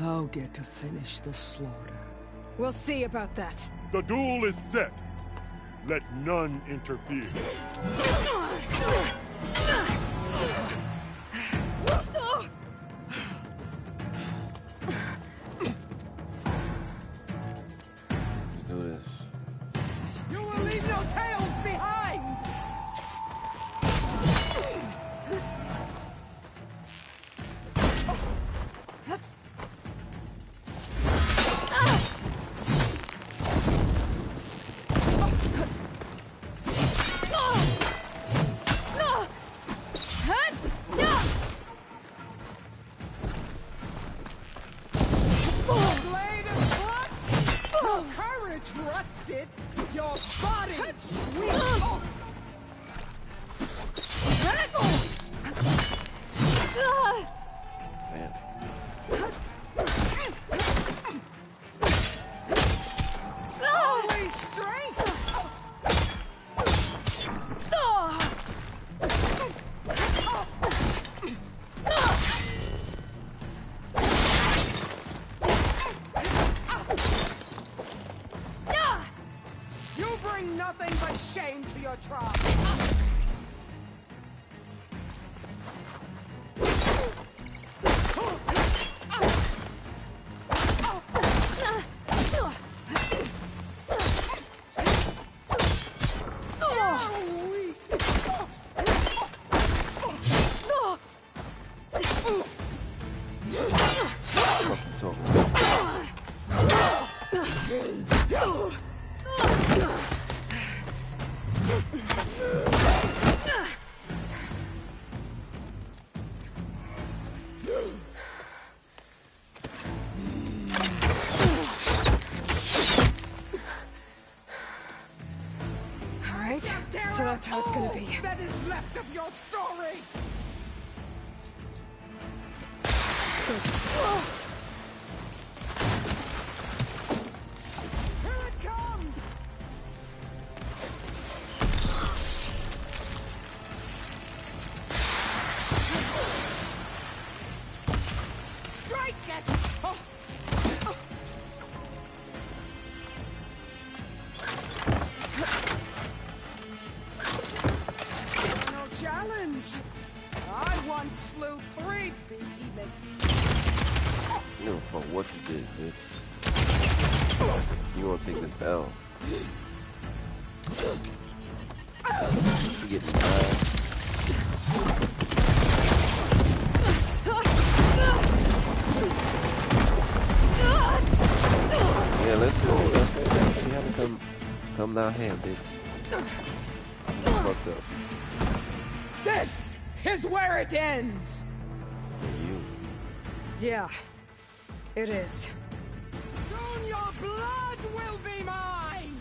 I'll get to finish the slaughter. We'll see about that. The duel is set. Let none interfere. Let's do this. You will leave no tails behind! Rusted your body! Holy strength! You bring nothing but shame to your tribe. Alright, so that's how it's gonna be. That is left of your story. Here it comes. Strike it. Oh. No challenge. I once slew 3 behemoths. You don't fuck what you did, bitch. You won't take this L. You getting mad. Yeah, let's go. Let's see how to come down here, bitch. I'm fucked up. This is where it ends. You. Yeah, it is. Soon your blood will be mine.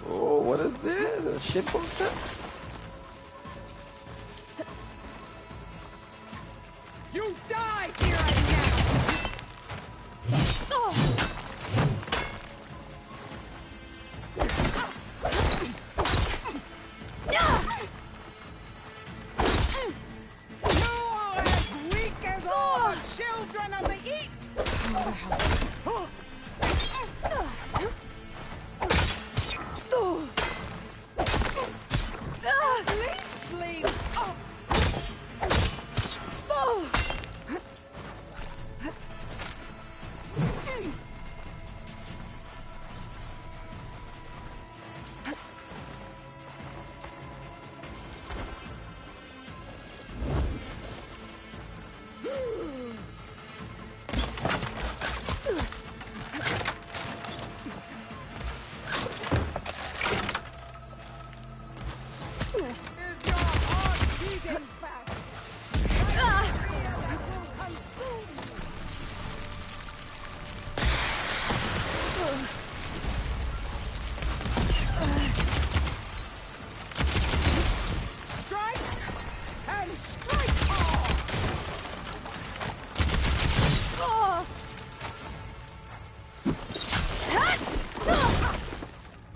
Oh, what is this? A shit poster? You die here and now. You're as weak as all the children of the East. Please leave.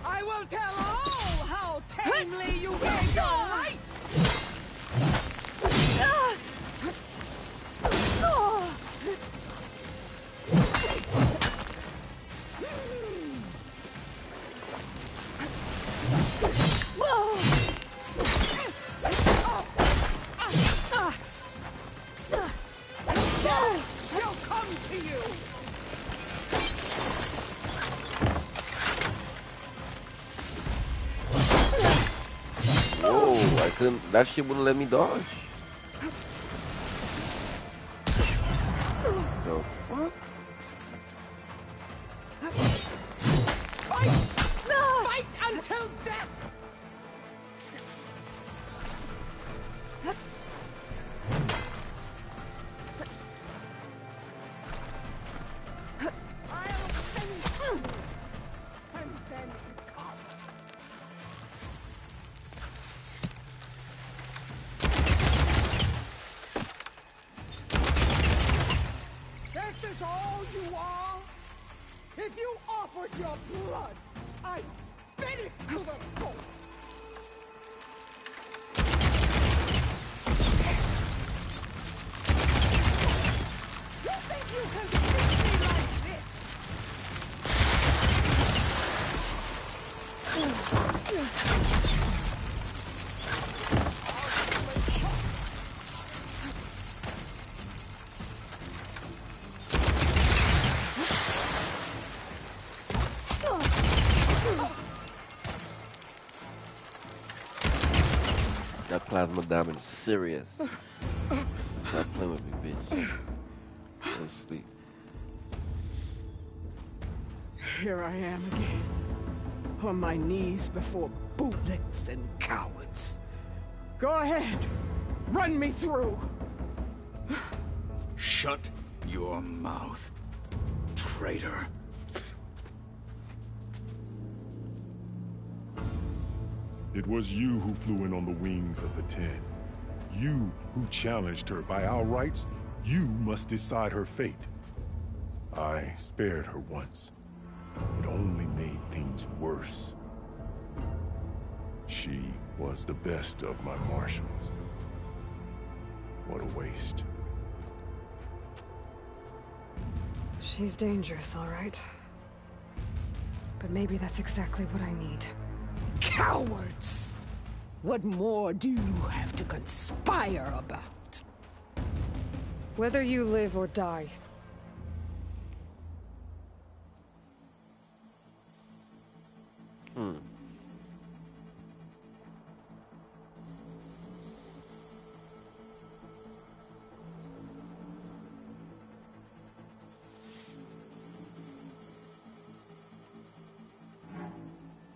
I will tell all how tamely you gave your life! She'll come to you! Whoa, I couldn't. That shit wouldn't let me dodge. The fuck? Fight! Fight until death! I'll finish you, and then come. This is all you are? If you offered your blood, I'd spit it to the full. You think you can beat me like this? That plasma damage is serious. Stop playing with me, bitch. Go to sleep. Here I am again, on my knees before bootlets and cowards. Go ahead, run me through. Shut your mouth, traitor. It was you who flew in on the wings of the Ten. You who challenged her by our rights. You must decide her fate. I spared her once. It only made things worse. She was the best of my marshals. What a waste. She's dangerous, all right. But maybe that's exactly what I need. Cowards! What more do you have to conspire about? Whether you live or die.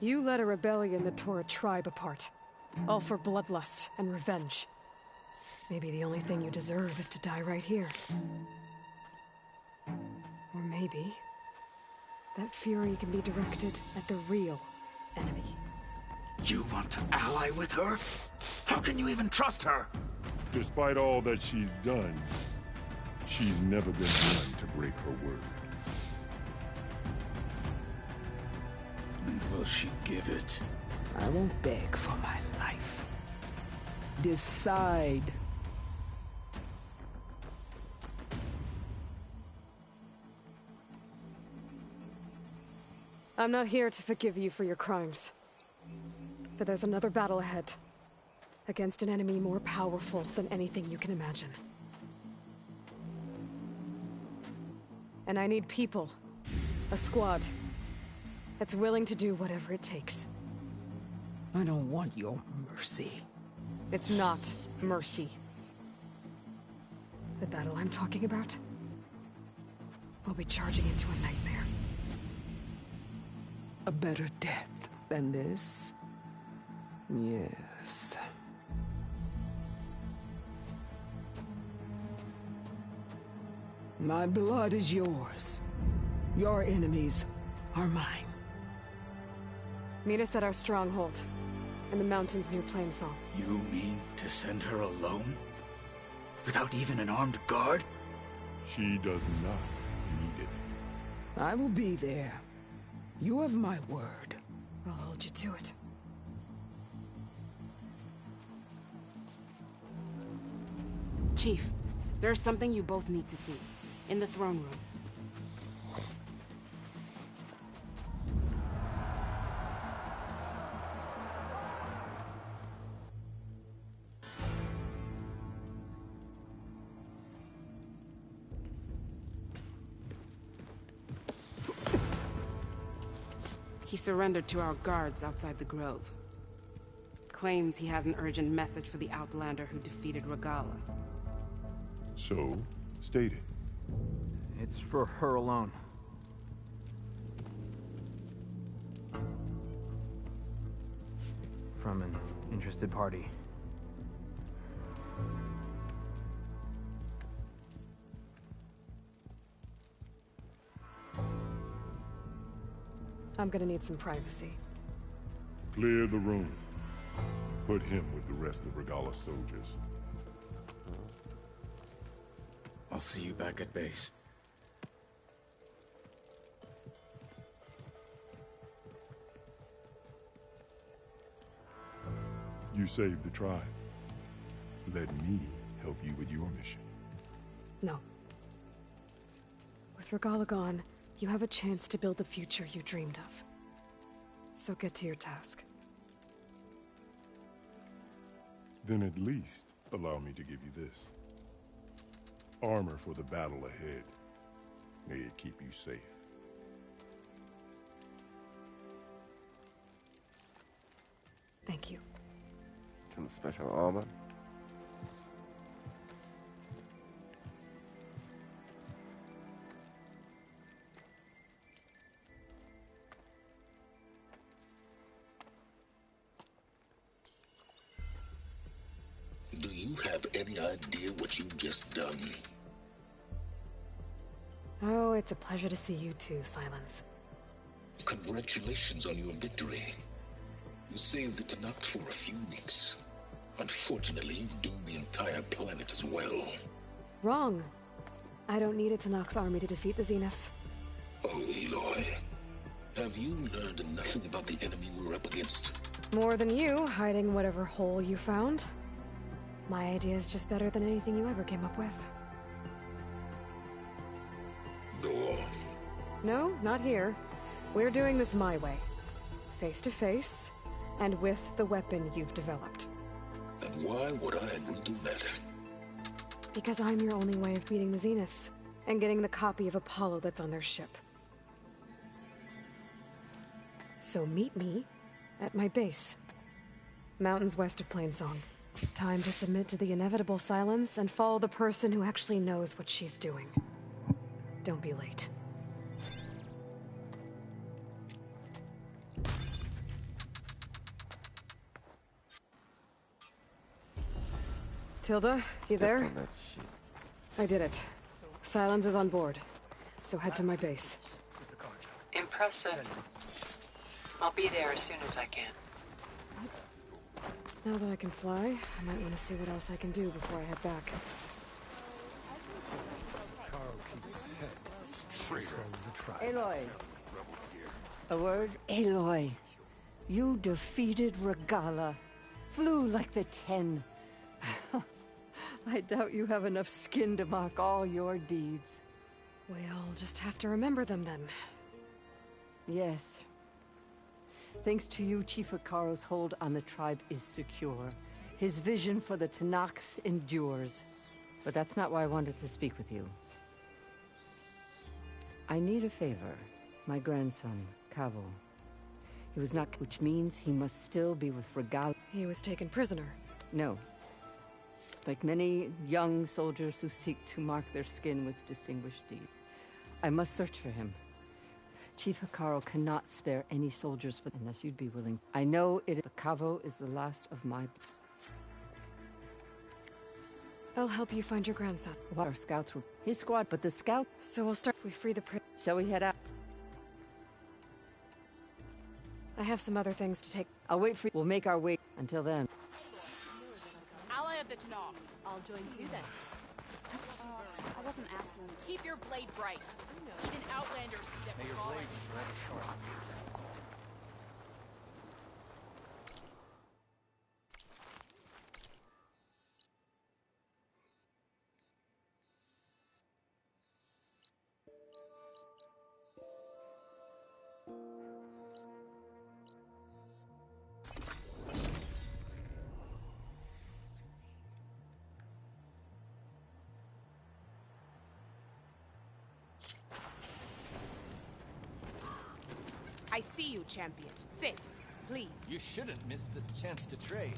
You led a rebellion that tore a tribe apart. All for bloodlust and revenge. Maybe the only thing you deserve is to die right here. Or maybe that fury can be directed at the real enemy. You want to ally with her? How can you even trust her? Despite all that she's done, she's never been one to break her word. And will she give it? I won't beg for my life. Decide. I'm not here to forgive you for your crimes. But there's another battle ahead. Against an enemy more powerful than anything you can imagine. And I need people. A squad. That's willing to do whatever it takes. I don't want your mercy. It's not mercy. The battle I'm talking about will be charging into a nightmare. A better death than this? Yes. My blood is yours. Your enemies are mine. Meet us at our stronghold, in the mountains near Plainsong. You mean to send her alone? Without even an armed guard? She does not need it. I will be there. You have my word. I'll hold you to it. Chief, there's something you both need to see. In the throne room. He surrendered to our guards outside the grove. Claims he has an urgent message for the Outlander who defeated Regalla. So, state it. It's for her alone. From an interested party. I'm gonna need some privacy. Clear the room. Put him with the rest of Regalla's soldiers. I'll see you back at base. You saved the tribe. Let me help you with your mission. No. With Regalla gone, you have a chance to build the future you dreamed of. So get to your task. Then at least allow me to give you this. Armor for the battle ahead. May it keep you safe. Thank you. Some special armor. Do you have any idea what you've just done? Oh, it's a pleasure to see you too, Silence. Congratulations on your victory. You saved the Tenakth for a few weeks. Unfortunately, you've doomed the entire planet as well. Wrong. I don't need a Tenakth army to defeat the Zeniths. Oh, Aloy. Have you learned nothing about the enemy we're up against? More than you, hiding whatever hole you found. My idea is just better than anything you ever came up with. Go on. No, not here. We're doing this my way. Face to face, and with the weapon you've developed. And why would I agree to that? Because I'm your only way of beating the Zeniths, and getting the copy of Apollo that's on their ship. So meet me at my base. Mountains west of Plainsong. Time to submit to the inevitable silence and follow the person who actually knows what she's doing. Don't be late. Tilda, you there? I did it. Silence is on board. So head to my base. Impressive. I'll be there as soon as I can. Now that I can fly, I might want to see what else I can do before I head back. Aloy. A word? Aloy. You defeated Regalla. Flew like the 10. I doubt you have enough skin to mark all your deeds. We'll just have to remember them then. Yes. Thanks to you, Chief Hekarro's hold on the tribe is secure. His vision for the Tenakth endures. But that's not why I wanted to speak with you. I need a favor. My grandson, Kavo. He was not, which means he must still be with Regalla. He was taken prisoner. No. Like many young soldiers who seek to mark their skin with distinguished deed. I must search for him. Chief Hekarro cannot spare any soldiers unless you'd be willing. I know it, but Kavo is the last of my... I'll help you find your grandson. What? Our scouts were his squad, but the scout... So we'll start... We free the Shall we head out? I have some other things to take. I'll wait for you. We'll make our way. Until then. Ally of the Tenakth. I'll join you then. I wasn't asking. Keep your blade bright. Even Outlanders see that we're falling. I see you, champion. Sit, please. You shouldn't miss this chance to trade.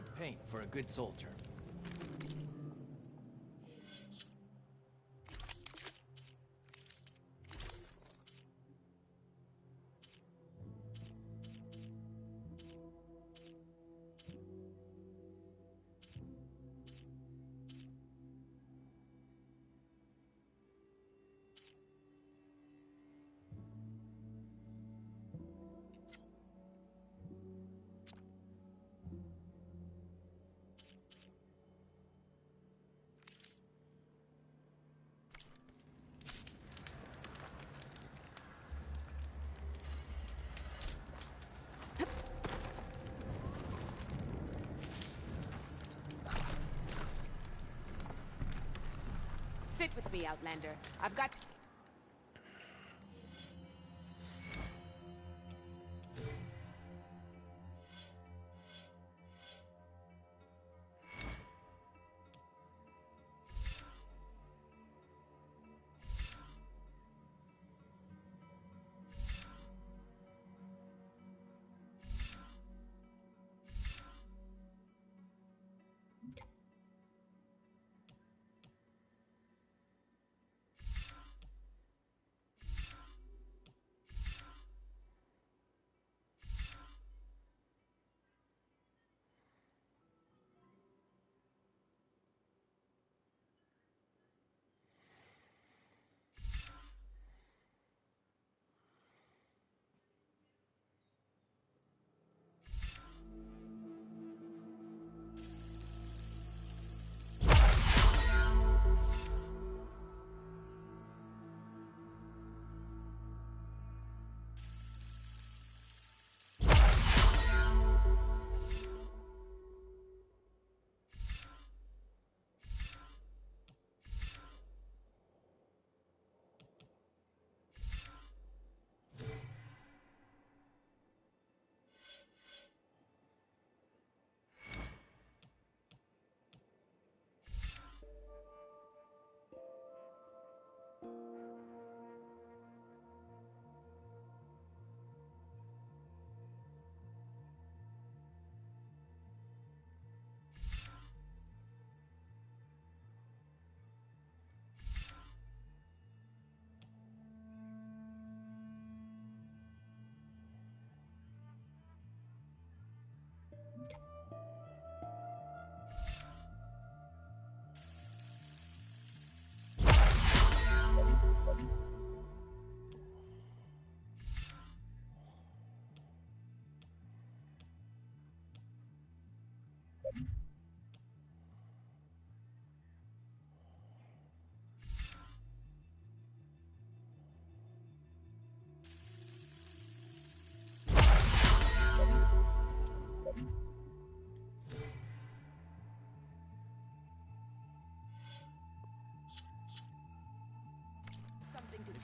Good paint for a good soldier. Sit with me, Outlander. I've got...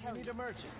I need a merchant.